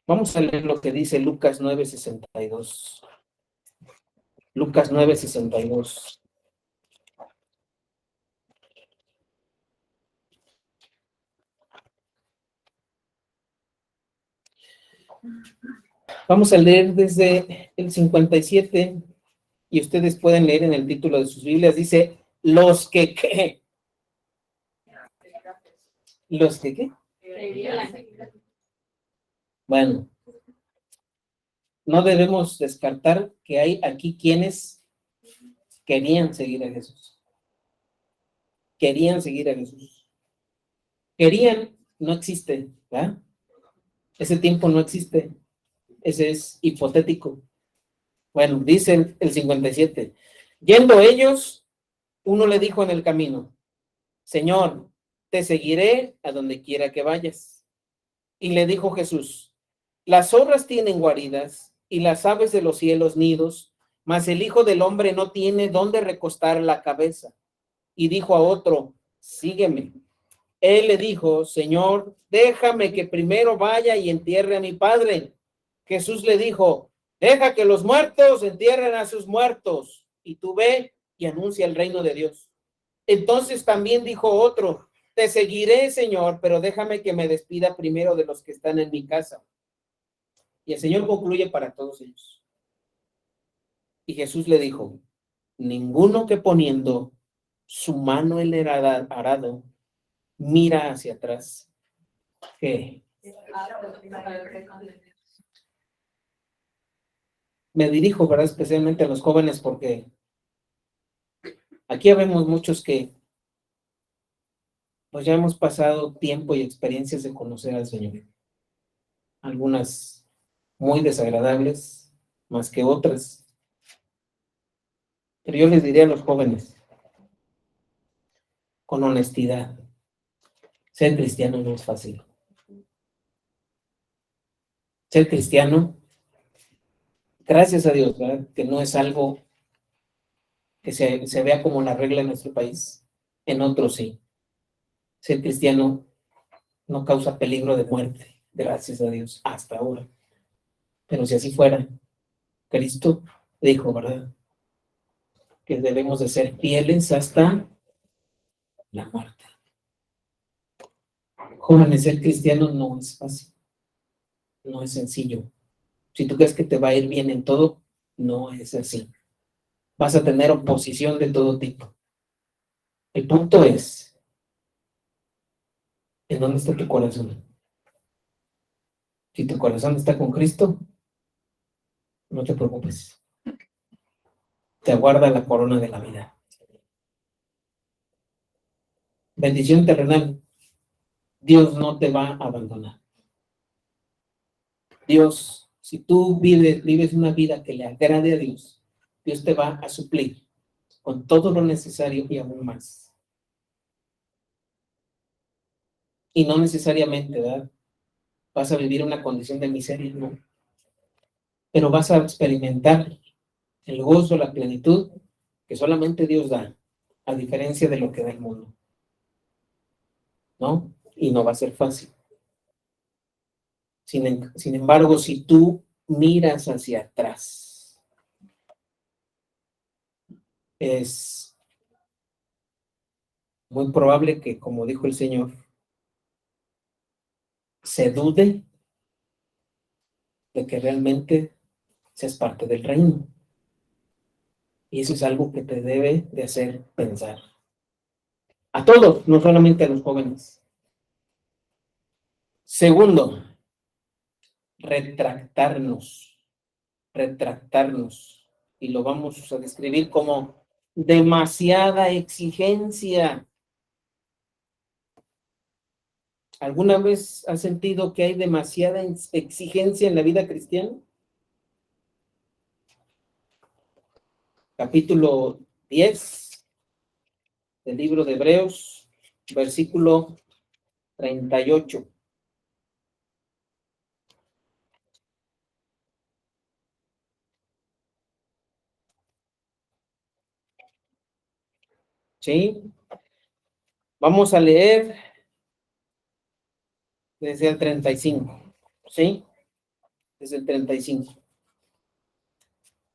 Vamos a leer lo que dice Lucas 9:62. Lucas 9:62. Vamos a leer desde el 57 y ustedes pueden leer en el título de sus Biblias. Dice, los que, ¿qué? Los que, ¿qué? Bueno, no debemos descartar que hay aquí quienes querían seguir a Jesús. Querían seguir a Jesús. Querían, no existe, ¿verdad? Ese tiempo no existe. Ese es hipotético. Bueno, dice el 57. Yendo ellos, uno le dijo en el camino, Señor, te seguiré a donde quiera que vayas. Y le dijo Jesús, las zorras tienen guaridas y las aves de los cielos nidos, mas el Hijo del Hombre no tiene dónde recostar la cabeza. Y dijo a otro, sígueme. Él le dijo, Señor, déjame que primero vaya y entierre a mi padre. Jesús le dijo, deja que los muertos entierren a sus muertos, y tú ve y anuncia el reino de Dios. Entonces también dijo otro, te seguiré, Señor, pero déjame que me despida primero de los que están en mi casa. Y el Señor concluye para todos ellos. Y Jesús le dijo, ninguno que poniendo su mano en el arado mira hacia atrás, ¿qué? Me dirijo, ¿verdad?, especialmente a los jóvenes, porque aquí vemos muchos que pues ya hemos pasado tiempo y experiencias de conocer al Señor. Algunas muy desagradables, más que otras. Pero yo les diría a los jóvenes, con honestidad, ser cristiano no es fácil. Ser cristiano, gracias a Dios, ¿verdad?, que no es algo que se vea como la regla en nuestro país. En otros sí. Ser cristiano no causa peligro de muerte, gracias a Dios, hasta ahora. Pero si así fuera, Cristo dijo, ¿verdad?, que debemos de ser fieles hasta la muerte. Jóvenes, ser cristiano no es fácil, no es sencillo. Si tú crees que te va a ir bien en todo, no es así. Vas a tener oposición de todo tipo. El punto es, ¿en dónde está tu corazón? Si tu corazón está con Cristo, no te preocupes. Te aguarda la corona de la vida. Bendición terrenal. Dios no te va a abandonar. Dios, si tú vives una vida que le agrade a Dios, Dios te va a suplir con todo lo necesario y aún más. Y no necesariamente, ¿verdad? Vas a vivir una condición de miseria, no. Pero vas a experimentar el gozo, la plenitud que solamente Dios da, a diferencia de lo que da el mundo, ¿no? Y no va a ser fácil. Sin embargo, si tú miras hacia atrás, es muy probable que, como dijo el Señor, se dude de que realmente seas parte del reino. Y eso es algo que te debe de hacer pensar. A todos, no solamente a los jóvenes. Segundo, retractarnos. Retractarnos. Y lo vamos a describir como demasiada exigencia. ¿Alguna vez has sentido que hay demasiada exigencia en la vida cristiana? Capítulo 10 del libro de Hebreos, versículo 38. ¿Sí? Vamos a leer desde el 35. ¿Sí? Desde el 35.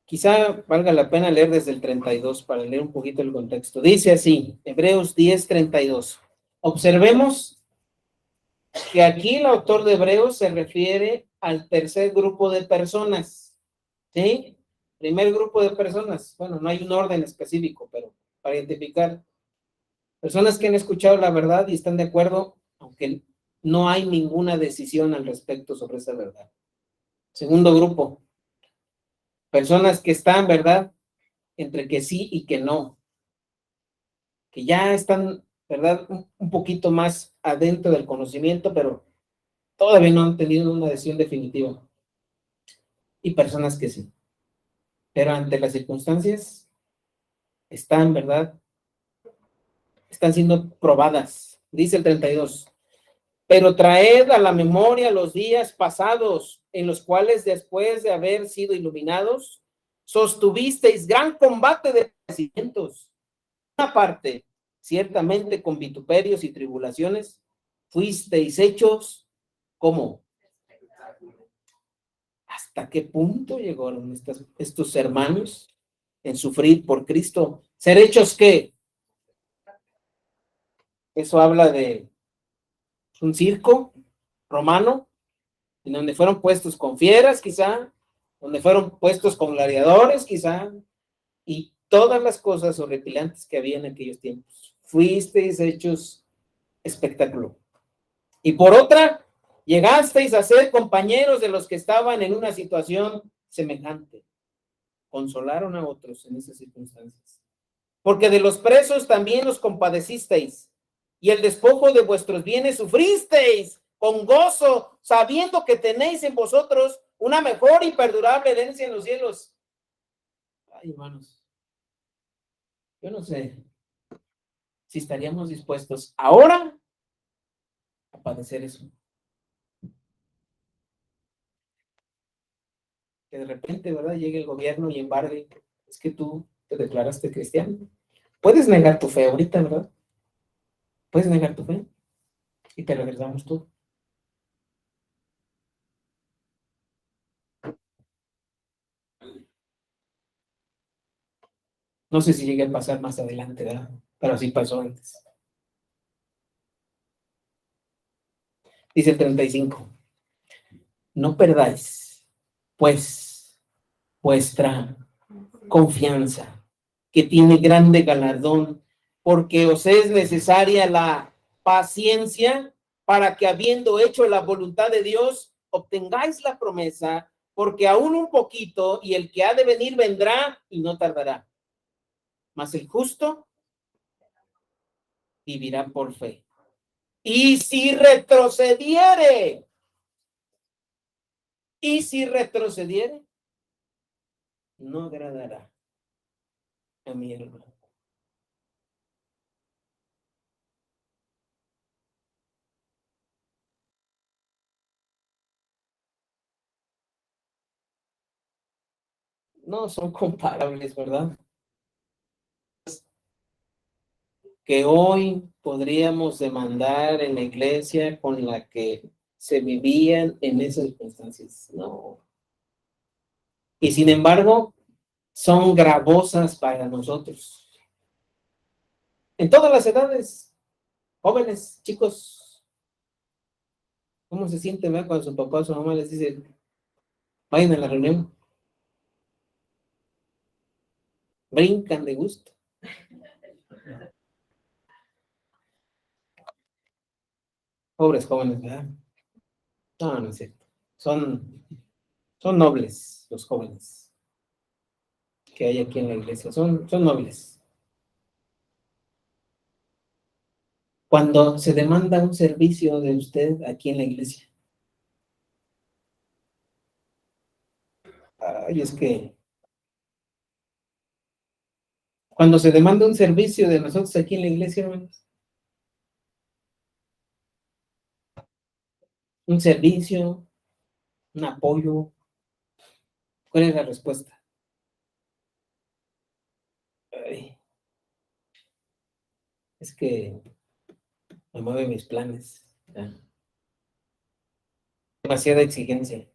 Quizá valga la pena leer desde el 32 para leer un poquito el contexto. Dice así, Hebreos 10:32. Observemos que aquí el autor de Hebreos se refiere al tercer grupo de personas. ¿Sí? Primer grupo de personas. Bueno, no hay un orden específico, pero para identificar personas que han escuchado la verdad y están de acuerdo, aunque no hay ninguna decisión al respecto sobre esa verdad. Segundo grupo, personas que están, ¿verdad?, entre que sí y que no, que ya están, ¿verdad?, un poquito más adentro del conocimiento, pero todavía no han tenido una decisión definitiva. Y personas que sí, pero ante las circunstancias están, ¿verdad?, están siendo probadas. Dice el 32. Pero traed a la memoria los días pasados, en los cuales después de haber sido iluminados, sostuvisteis gran combate de padecimientos. Una parte, ciertamente con vituperios y tribulaciones, fuisteis hechos como. ¿Hasta qué punto llegaron estos hermanos en sufrir por Cristo? ¿Ser hechos qué? Eso habla de un circo romano, en donde fueron puestos con fieras, quizá, donde fueron puestos con gladiadores, quizá, y todas las cosas horripilantes que había en aquellos tiempos. Fuisteis hechos espectáculo. Y por otra, llegasteis a ser compañeros de los que estaban en una situación semejante. Consolaron a otros en esas circunstancias. Porque de los presos también los compadecisteis, y el despojo de vuestros bienes sufristeis con gozo, sabiendo que tenéis en vosotros una mejor y perdurable herencia en los cielos. Ay, hermanos, yo no sé si estaríamos dispuestos ahora a padecer eso. Que de repente, ¿verdad?, llegue el gobierno y embargue. Es que tú te declaraste cristiano. Puedes negar tu fe ahorita, ¿verdad? Puedes negar tu fe y te regresamos todo. No sé si llegue a pasar más adelante, ¿verdad? Pero así pasó antes. Dice el 35. No perdáis, pues, vuestra confianza, que tiene grande galardón, porque os es necesaria la paciencia para que, habiendo hecho la voluntad de Dios, obtengáis la promesa, porque aún un poquito y el que ha de venir vendrá y no tardará. Mas el justo vivirá por fe. Y si retrocediere, no agradará a mi hermano. no son comparables, ¿verdad? Que hoy podríamos demandar en la iglesia con la que se vivían en esas circunstancias. No. Y sin embargo, son gravosas para nosotros. En todas las edades, jóvenes, chicos, ¿cómo se sienten, ¿verdad? Cuando su papá o su mamá les dice, vayan a la reunión? Brincan de gusto. Pobres jóvenes, ¿verdad? No, no es cierto. Son nobles los jóvenes que hay aquí en la iglesia. Son nobles. Cuando se demanda un servicio de usted aquí en la iglesia, ay, es que cuando se demanda un servicio de nosotros aquí en la iglesia, hermanos, un servicio, un apoyo, ¿cuál es la respuesta? Ay, es que me mueve mis planes. ¿Ya? Demasiada exigencia.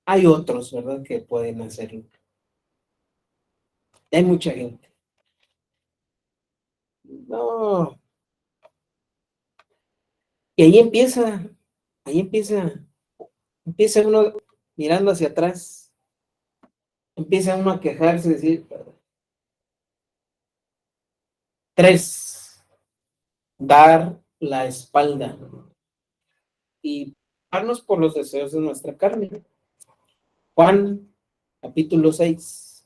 Hay otros, ¿verdad?, que pueden hacerlo. Hay mucha gente. No. Y empieza uno mirando hacia atrás, empieza uno a quejarse, decir, 3, dar la espalda y darnos por los deseos de nuestra carne. Juan, capítulo 6.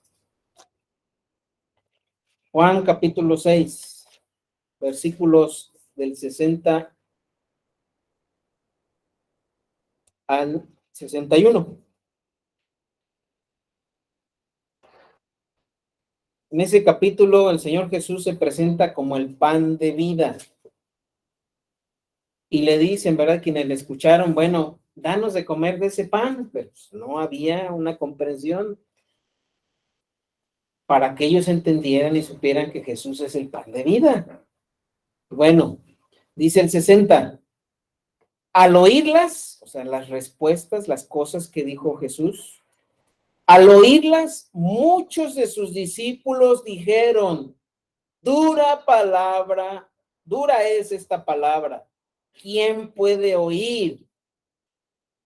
Juan, capítulo 6, versículos del 60 al 61. En ese capítulo, el Señor Jesús se presenta como el pan de vida. Y le dicen, ¿verdad?, quienes le escucharon, bueno, danos de comer de ese pan, pero pues no había una comprensión para que ellos entendieran y supieran que Jesús es el pan de vida. Bueno, dice el 60, al oírlas, o sea, las respuestas, las cosas que dijo Jesús, al oírlas, muchos de sus discípulos dijeron, dura palabra, dura es esta palabra, ¿quién puede oír?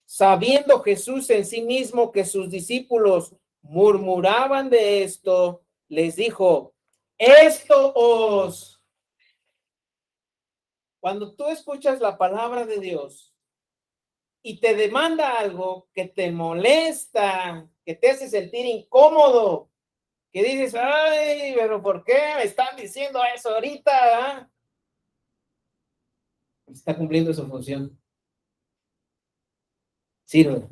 Sabiendo Jesús en sí mismo que sus discípulos murmuraban de esto, les dijo, cuando tú escuchas la palabra de Dios y te demanda algo que te molesta, que te hace sentir incómodo, que dices, ay, pero ¿por qué me están diciendo eso ahorita? Está cumpliendo su función. Sirve.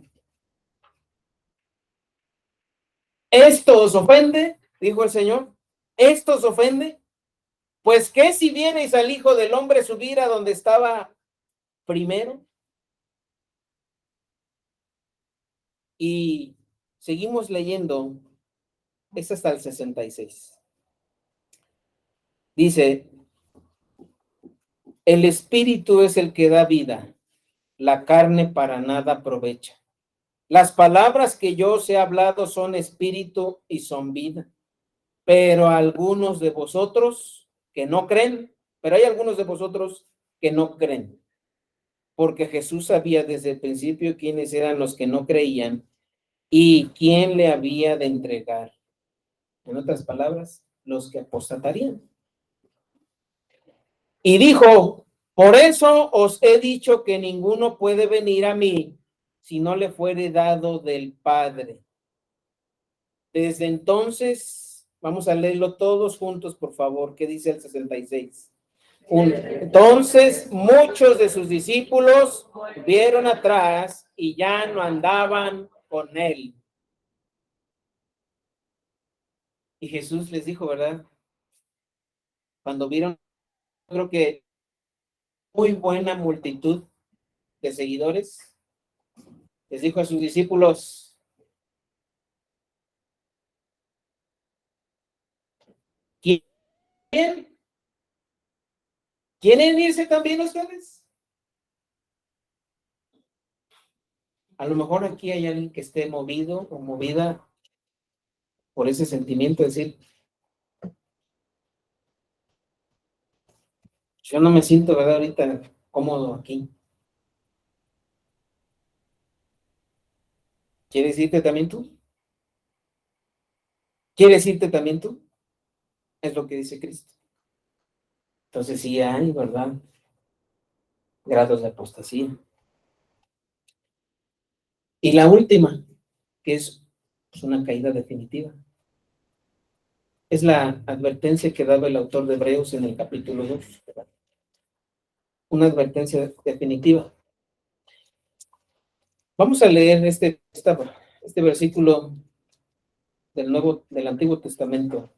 ¿Esto os ofende? Dijo el Señor. ¿Esto os ofende? Pues que si vierais al Hijo del Hombre subir a donde estaba primero. Y seguimos leyendo, es hasta el 66. Dice, el Espíritu es el que da vida, la carne para nada aprovecha. Las palabras que yo os he hablado son espíritu y son vida. Pero algunos de vosotros que no creen, pero hay algunos de vosotros que no creen, porque Jesús sabía desde el principio quiénes eran los que no creían y quién le había de entregar. En otras palabras, los que apostatarían. Y dijo, por eso os he dicho que ninguno puede venir a mí si no le fuere dado del Padre. Desde entonces, vamos a leerlo todos juntos, por favor, ¿qué dice el 66? Entonces, muchos de sus discípulos vieron atrás y ya no andaban con él. Y Jesús les dijo, ¿verdad? Cuando vieron, creo que muy buena multitud de seguidores, les dijo a sus discípulos, ¿Quieren irse también ustedes? A lo mejor aquí hay alguien que esté movido o movida por ese sentimiento de decir, yo no me siento, ¿verdad? Ahorita cómodo aquí. ¿Quieres irte también tú? ¿Quieres irte también tú? Es lo que dice Cristo. Entonces sí hay, ¿verdad? Grados de apostasía. Y la última, que es una caída definitiva, es la advertencia que daba el autor de Hebreos en el capítulo 2. ¿Verdad? Una advertencia definitiva. Vamos a leer este versículo del Antiguo Testamento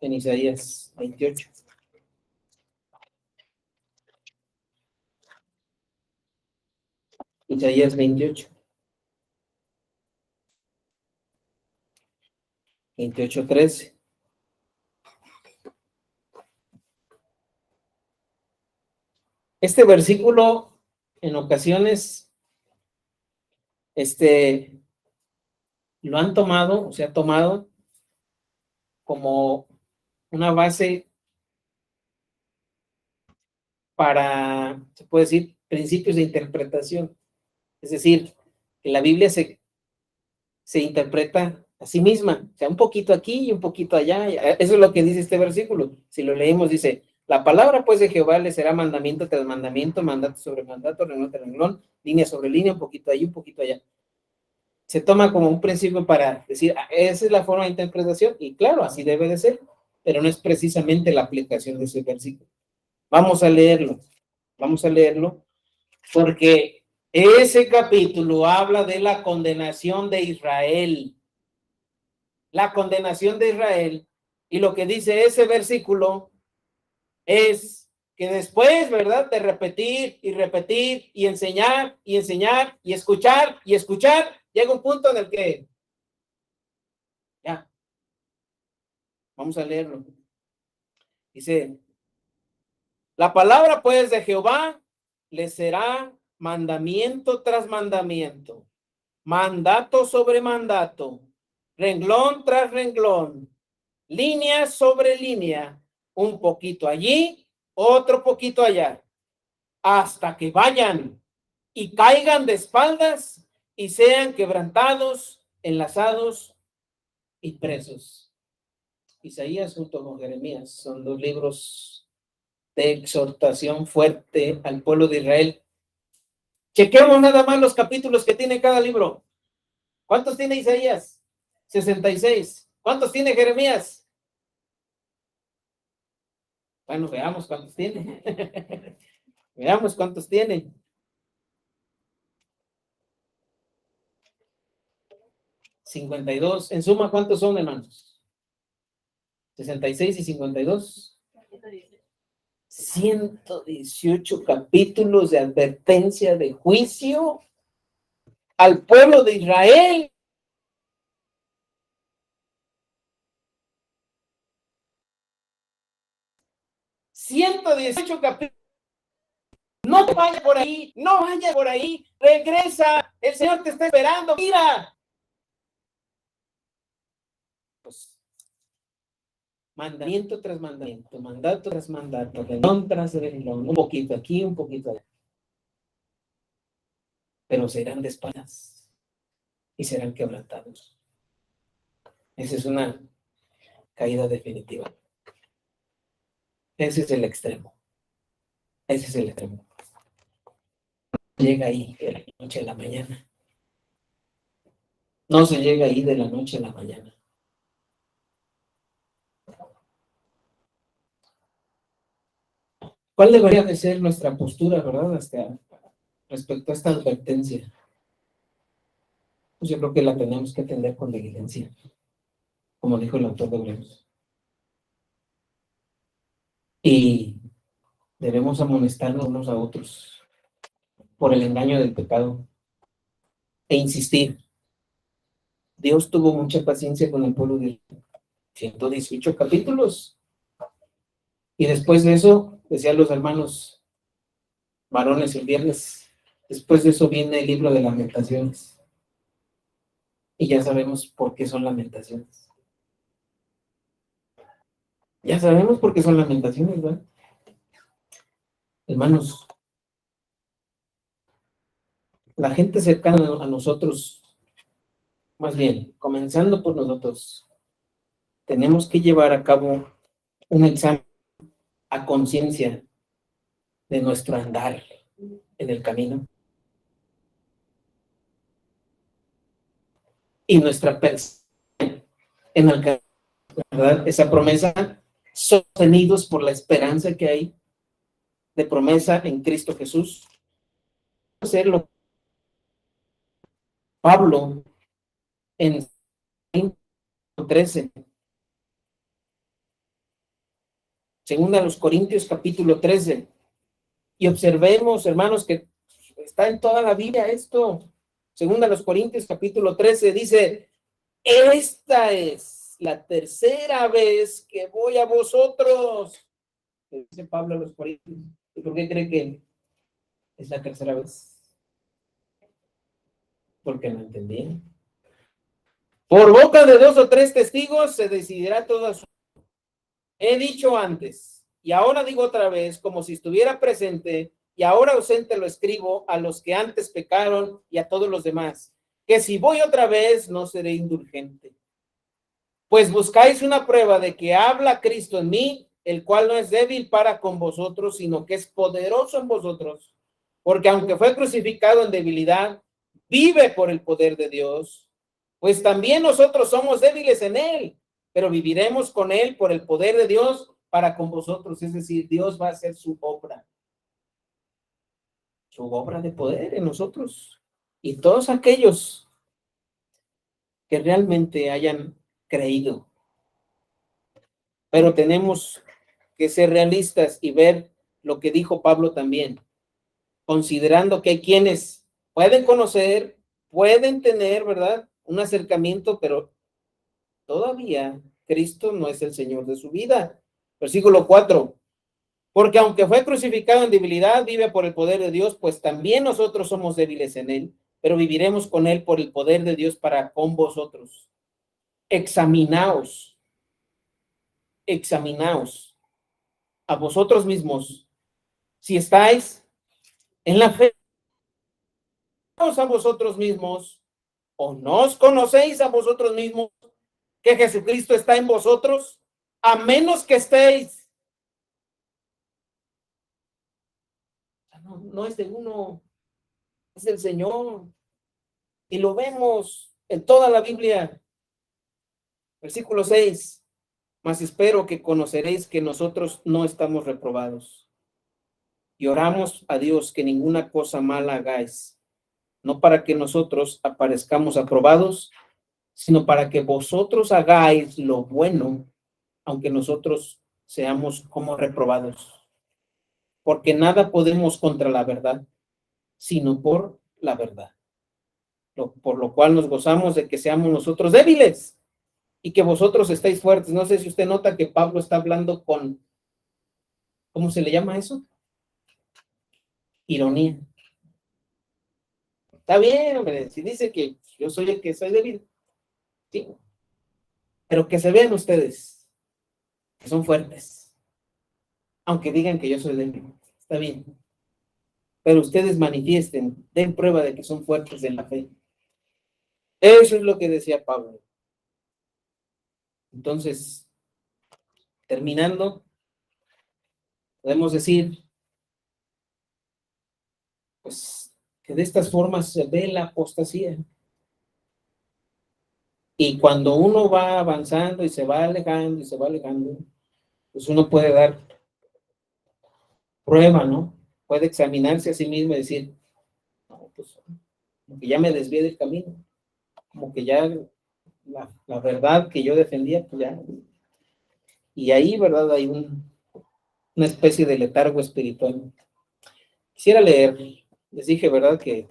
en Isaías 28. Isaías 28. 28:13. Este versículo en ocasiones lo han tomado, o se ha tomado como una base para, se puede decir, principios de interpretación. Es decir, que la Biblia se interpreta a sí misma, o sea, un poquito aquí y un poquito allá. Eso es lo que dice este versículo. Si lo leemos, dice, la palabra pues de Jehová le será mandamiento tras mandamiento, mandato sobre mandato, renglón tras renglón, línea sobre línea, un poquito ahí, un poquito allá. Se toma como un principio para decir, esa es la forma de interpretación, y claro, así debe de ser, pero no es precisamente la aplicación de ese versículo. Vamos a leerlo, porque ese capítulo habla de la condenación de Israel. La condenación de Israel. Y lo que dice ese versículo es que después, ¿verdad?, de repetir y repetir y enseñar y enseñar y escuchar, llega un punto en el que ya, vamos a leerlo. Dice, la palabra pues de Jehová le será mandamiento tras mandamiento, mandato sobre mandato, renglón tras renglón, línea sobre línea, un poquito allí, otro poquito allá, hasta que vayan y caigan de espaldas y sean quebrantados, enlazados y presos. Isaías junto con Jeremías son dos libros de exhortación fuerte al pueblo de Israel. Chequemos nada más los capítulos que tiene cada libro. ¿Cuántos tiene Isaías? 66. ¿Cuántos tiene Jeremías? Bueno, veamos cuántos tiene. Veamos cuántos tiene. 52. En suma, ¿cuántos son, hermanos? 66 y 52. 118 capítulos de advertencia, de juicio al pueblo de Israel. $118 capítulos. No vaya por ahí, no vaya por ahí, regresa, el Señor te está esperando, mira. Pues, mandamiento tras mandamiento, mandato tras mandato, renglón tras renglón, un poquito aquí, un poquito allá. Pero serán de espaldas y serán quebrantados. Esa es una caída definitiva. Ese es el extremo. Ese es el extremo. Llega ahí de la noche a la mañana. No se llega ahí de la noche a la mañana. ¿Cuál debería de ser nuestra postura, verdad, respecto a esta advertencia? Pues yo creo que la tenemos que atender con diligencia, como dijo el autor de Hebreos. Y debemos amonestarnos unos a otros por el engaño del pecado e insistir. Dios tuvo mucha paciencia con el pueblo de 118 capítulos. Y después de eso, decían los hermanos varones el viernes, después de eso viene el libro de Lamentaciones. Y ya sabemos por qué son lamentaciones. Ya sabemos por qué son lamentaciones, ¿verdad? Hermanos, la gente cercana a nosotros, más bien, comenzando por nosotros, tenemos que llevar a cabo un examen a conciencia de nuestro andar en el camino y nuestra percepción en alcanzar, ¿verdad?, esa promesa, sostenidos por la esperanza que hay de promesa en Cristo Jesús. Hacerlo. Pablo en 13, segunda a los Corintios capítulo 13, y observemos, hermanos, que está en toda la Biblia esto. Segunda a los Corintios capítulo 13 dice: esta es la tercera vez que voy a vosotros. Dice Pablo a los Corintios. ¿Y por qué cree que es la tercera vez? Porque no entendí. Por boca de 2 o 3 testigos se decidirá todo asunto. He dicho antes, y ahora digo otra vez, como si estuviera presente, y ahora ausente lo escribo a los que antes pecaron y a todos los demás, que si voy otra vez no seré indulgente. Pues buscáis una prueba de que habla Cristo en mí, el cual no es débil para con vosotros, sino que es poderoso en vosotros. Porque aunque fue crucificado en debilidad, vive por el poder de Dios. Pues también nosotros somos débiles en él, pero viviremos con él por el poder de Dios para con vosotros. Es decir, Dios va a hacer su obra de poder en nosotros. Y todos aquellos que realmente hayan creído. Pero tenemos que ser realistas y ver lo que dijo Pablo también, considerando que hay quienes pueden conocer, pueden tener, ¿verdad?, un acercamiento, pero todavía Cristo no es el Señor de su vida. Versículo 4. Porque aunque fue crucificado en debilidad, vive por el poder de Dios, pues también nosotros somos débiles en él, pero viviremos con él por el poder de Dios para con vosotros. Examinaos a vosotros mismos si estáis en la fe a vosotros mismos, o no os conocéis a vosotros mismos que Jesucristo está en vosotros, a menos que estéis. No es de uno, es del Señor. Y lo vemos en toda la Biblia. Versículo 6. Mas espero que conoceréis que nosotros no estamos reprobados. Y oramos a Dios que ninguna cosa mala hagáis, no para que nosotros aparezcamos aprobados, sino para que vosotros hagáis lo bueno, aunque nosotros seamos como reprobados. Porque nada podemos contra la verdad, sino por la verdad. Por lo cual nos gozamos de que seamos nosotros débiles y que vosotros estáis fuertes. No sé si usted nota que Pablo está hablando con, ¿cómo se le llama eso? Ironía. Está bien, hombre, si dice que yo soy el que soy débil, sí, pero que se vean ustedes que son fuertes, aunque digan que yo soy débil, está bien, pero ustedes manifiesten, den prueba de que son fuertes en la fe. Eso es lo que decía Pablo. Entonces, terminando, podemos decir, pues, que de estas formas se ve la apostasía. Y cuando uno va avanzando y se va alejando y se va alejando, pues uno puede dar prueba, ¿no? Puede examinarse a sí mismo y decir, no, pues, como que ya me desvié del camino, como que ya la verdad que yo defendía, pues ya. Y ahí, ¿verdad? Hay una especie de letargo espiritual. Quisiera leer, les dije, ¿verdad? Que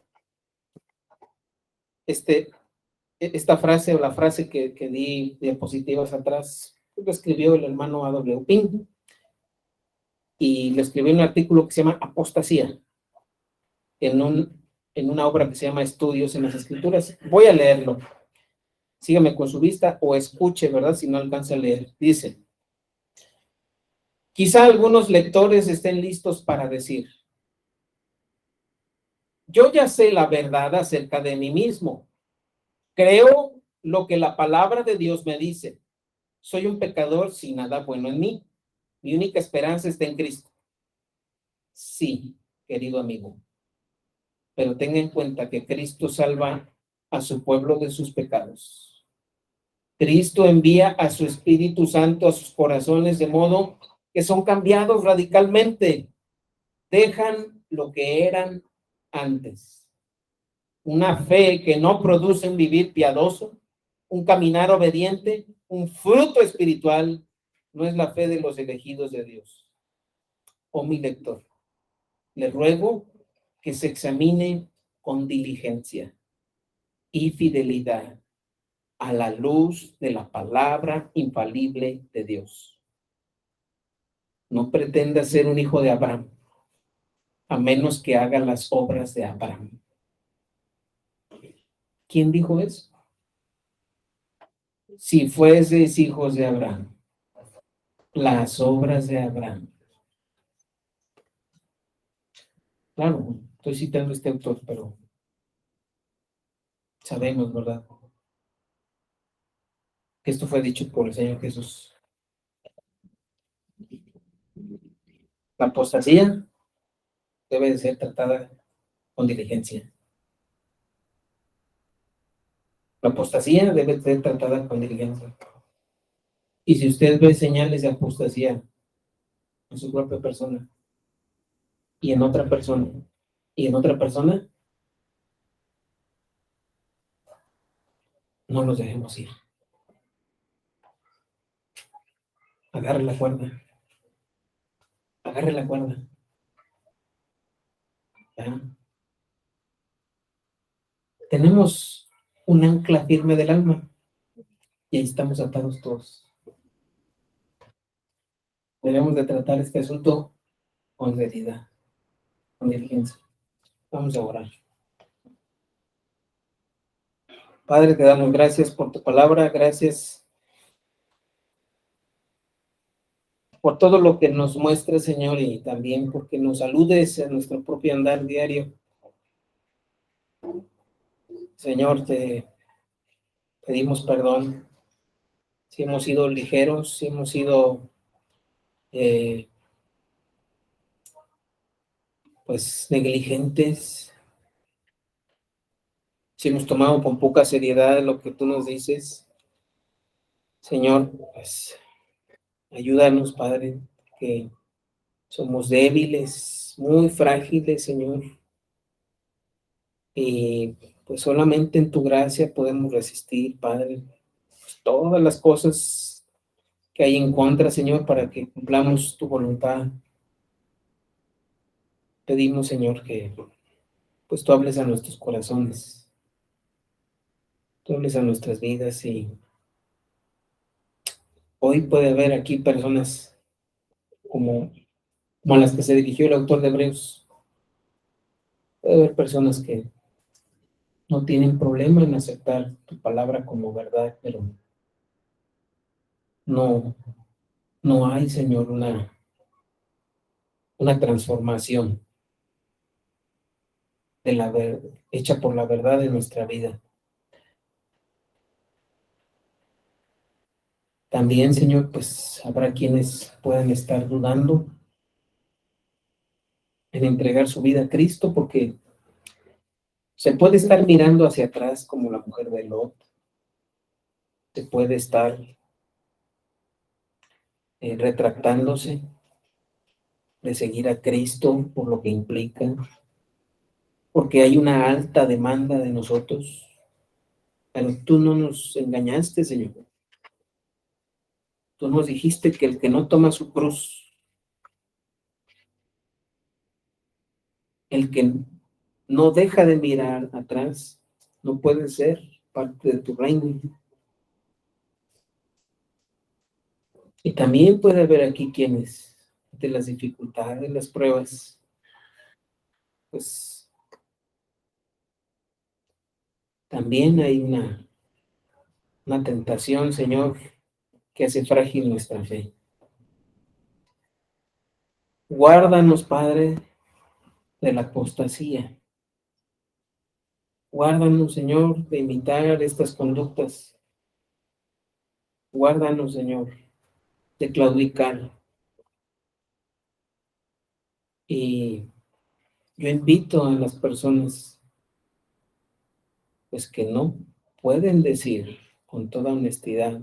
esta frase o la frase que di diapositivas atrás, lo escribió el hermano A.W. Pink. y le escribí un artículo que se llama Apostasía, en una obra que se llama Estudios en las Escrituras. Voy a leerlo. Sígame con su vista o escuche, ¿verdad? Si no alcanza a leer. Dice: quizá algunos lectores estén listos para decir: yo ya sé la verdad acerca de mí mismo. Creo lo que la palabra de Dios me dice. Soy un pecador sin nada bueno en mí. Mi única esperanza está en Cristo. Sí, querido amigo, pero tenga en cuenta que Cristo salva a su pueblo de sus pecados. Cristo envía a su Espíritu Santo a sus corazones de modo que son cambiados radicalmente. Dejan lo que eran antes. Una fe que no produce un vivir piadoso, un caminar obediente, un fruto espiritual, no es la fe de los elegidos de Dios. Oh, mi lector, le ruego que se examine con diligencia y fidelidad a la luz de la palabra infalible de Dios. No pretenda ser un hijo de Abraham, a menos que haga las obras de Abraham. ¿Quién dijo eso? Si fueseis hijos de Abraham, las obras de Abraham. Claro, estoy citando a este autor, pero sabemos, ¿verdad?, que esto fue dicho por el Señor Jesús. La apostasía debe de ser tratada con diligencia. La apostasía debe ser tratada con diligencia. Y si usted ve señales de apostasía en su propia persona y en otra persona y en otra persona, no los dejemos ir. Agarre la cuerda. Agarre la cuerda. ¿Ya? Tenemos un ancla firme del alma y ahí estamos atados todos. Debemos de tratar este asunto con seriedad, con diligencia. Vamos a orar. Padre, te damos gracias por tu palabra, gracias por todo lo que nos muestras, Señor, y también porque nos saludes en nuestro propio andar diario. Señor, te pedimos perdón si hemos sido ligeros, si hemos sido pues negligentes, si hemos tomado con poca seriedad lo que tú nos dices. Señor, pues ayúdanos, Padre, que somos débiles, muy frágiles, Señor, y pues solamente en tu gracia podemos resistir, Padre, pues, todas las cosas que hay en contra, Señor, para que cumplamos tu voluntad. Pedimos, Señor, que pues tú hables a nuestros corazones, tú hables a nuestras vidas, y hoy puede haber aquí personas como a las que se dirigió el autor de Hebreos. Puede haber personas que no tienen problema en aceptar tu palabra como verdad, pero no, no hay, Señor, una transformación hecha por la verdad de nuestra vida. También, Señor, pues habrá quienes puedan estar dudando en entregar su vida a Cristo, porque se puede estar mirando hacia atrás como la mujer de Lot, se puede estar retractándose de seguir a Cristo por lo que implica, porque hay una alta demanda de nosotros. Pero tú no nos engañaste, Señor. Tú nos dijiste que el que no toma su cruz, el que no deja de mirar atrás, no puede ser parte de tu reino. Y también puede haber aquí quienes ante las dificultades, las pruebas, pues también hay una tentación, Señor, que hace frágil nuestra fe. Guárdanos, Padre, de la apostasía. Guárdanos, Señor, de imitar estas conductas. Guárdanos, Señor, de claudicar. Y yo invito a las personas, pues que no pueden decir con toda honestidad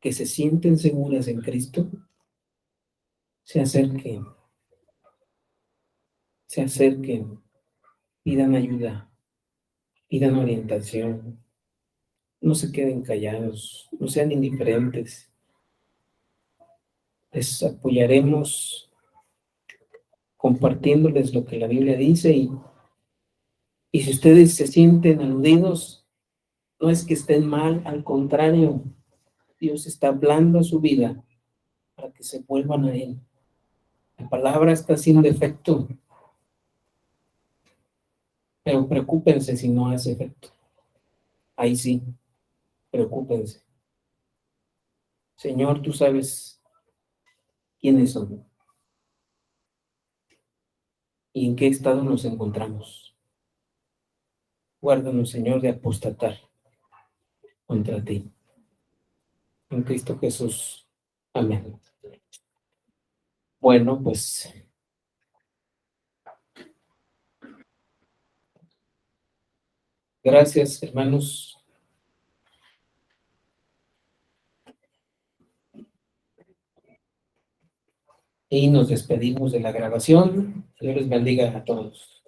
que se sienten seguras en Cristo, se acerquen, se acerquen, pidan ayuda, pidan orientación, no se queden callados, no sean indiferentes. Les apoyaremos compartiéndoles lo que la Biblia dice y si ustedes se sienten aludidos, no es que estén mal, al contrario, Dios está hablando a su vida para que se vuelvan a Él. La palabra está sin defecto, pero preocúpense si no hace efecto. Ahí sí, preocúpense. Señor, tú sabes quiénes son y en qué estado nos encontramos. Guárdanos, Señor, de apostatar contra ti. En Cristo Jesús. Amén. Bueno, pues gracias, hermanos. Y nos despedimos de la grabación. Dios les bendiga a todos.